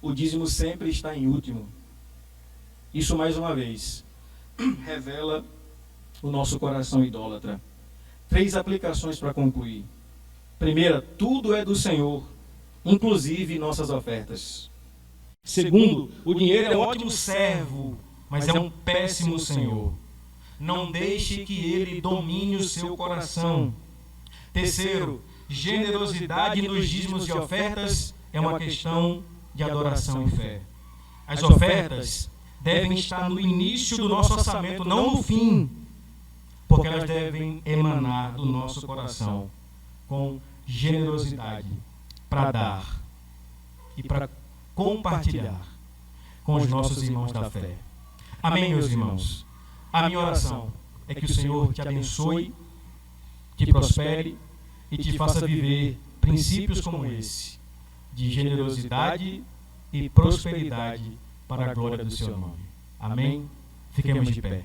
o dízimo sempre está em último. Isso, mais uma vez, revela o nosso coração idólatra. 3 aplicações para concluir. Primeira, tudo é do Senhor, inclusive nossas ofertas. Segundo, o dinheiro é um ótimo servo, mas é um péssimo senhor. Não deixe que ele domine o seu coração. Terceiro, generosidade nos dízimos e ofertas é uma questão de adoração e fé. As ofertas devem estar no início do nosso orçamento, não no fim, porque elas devem emanar do nosso coração com generosidade para dar e para compartilhar com os nossos irmãos da fé. Amém, meus irmãos? A minha oração é que o Senhor te abençoe, te prospere e te faça viver princípios como esse, de generosidade e prosperidade para a glória do seu nome. Amém? Fiquemos de pé.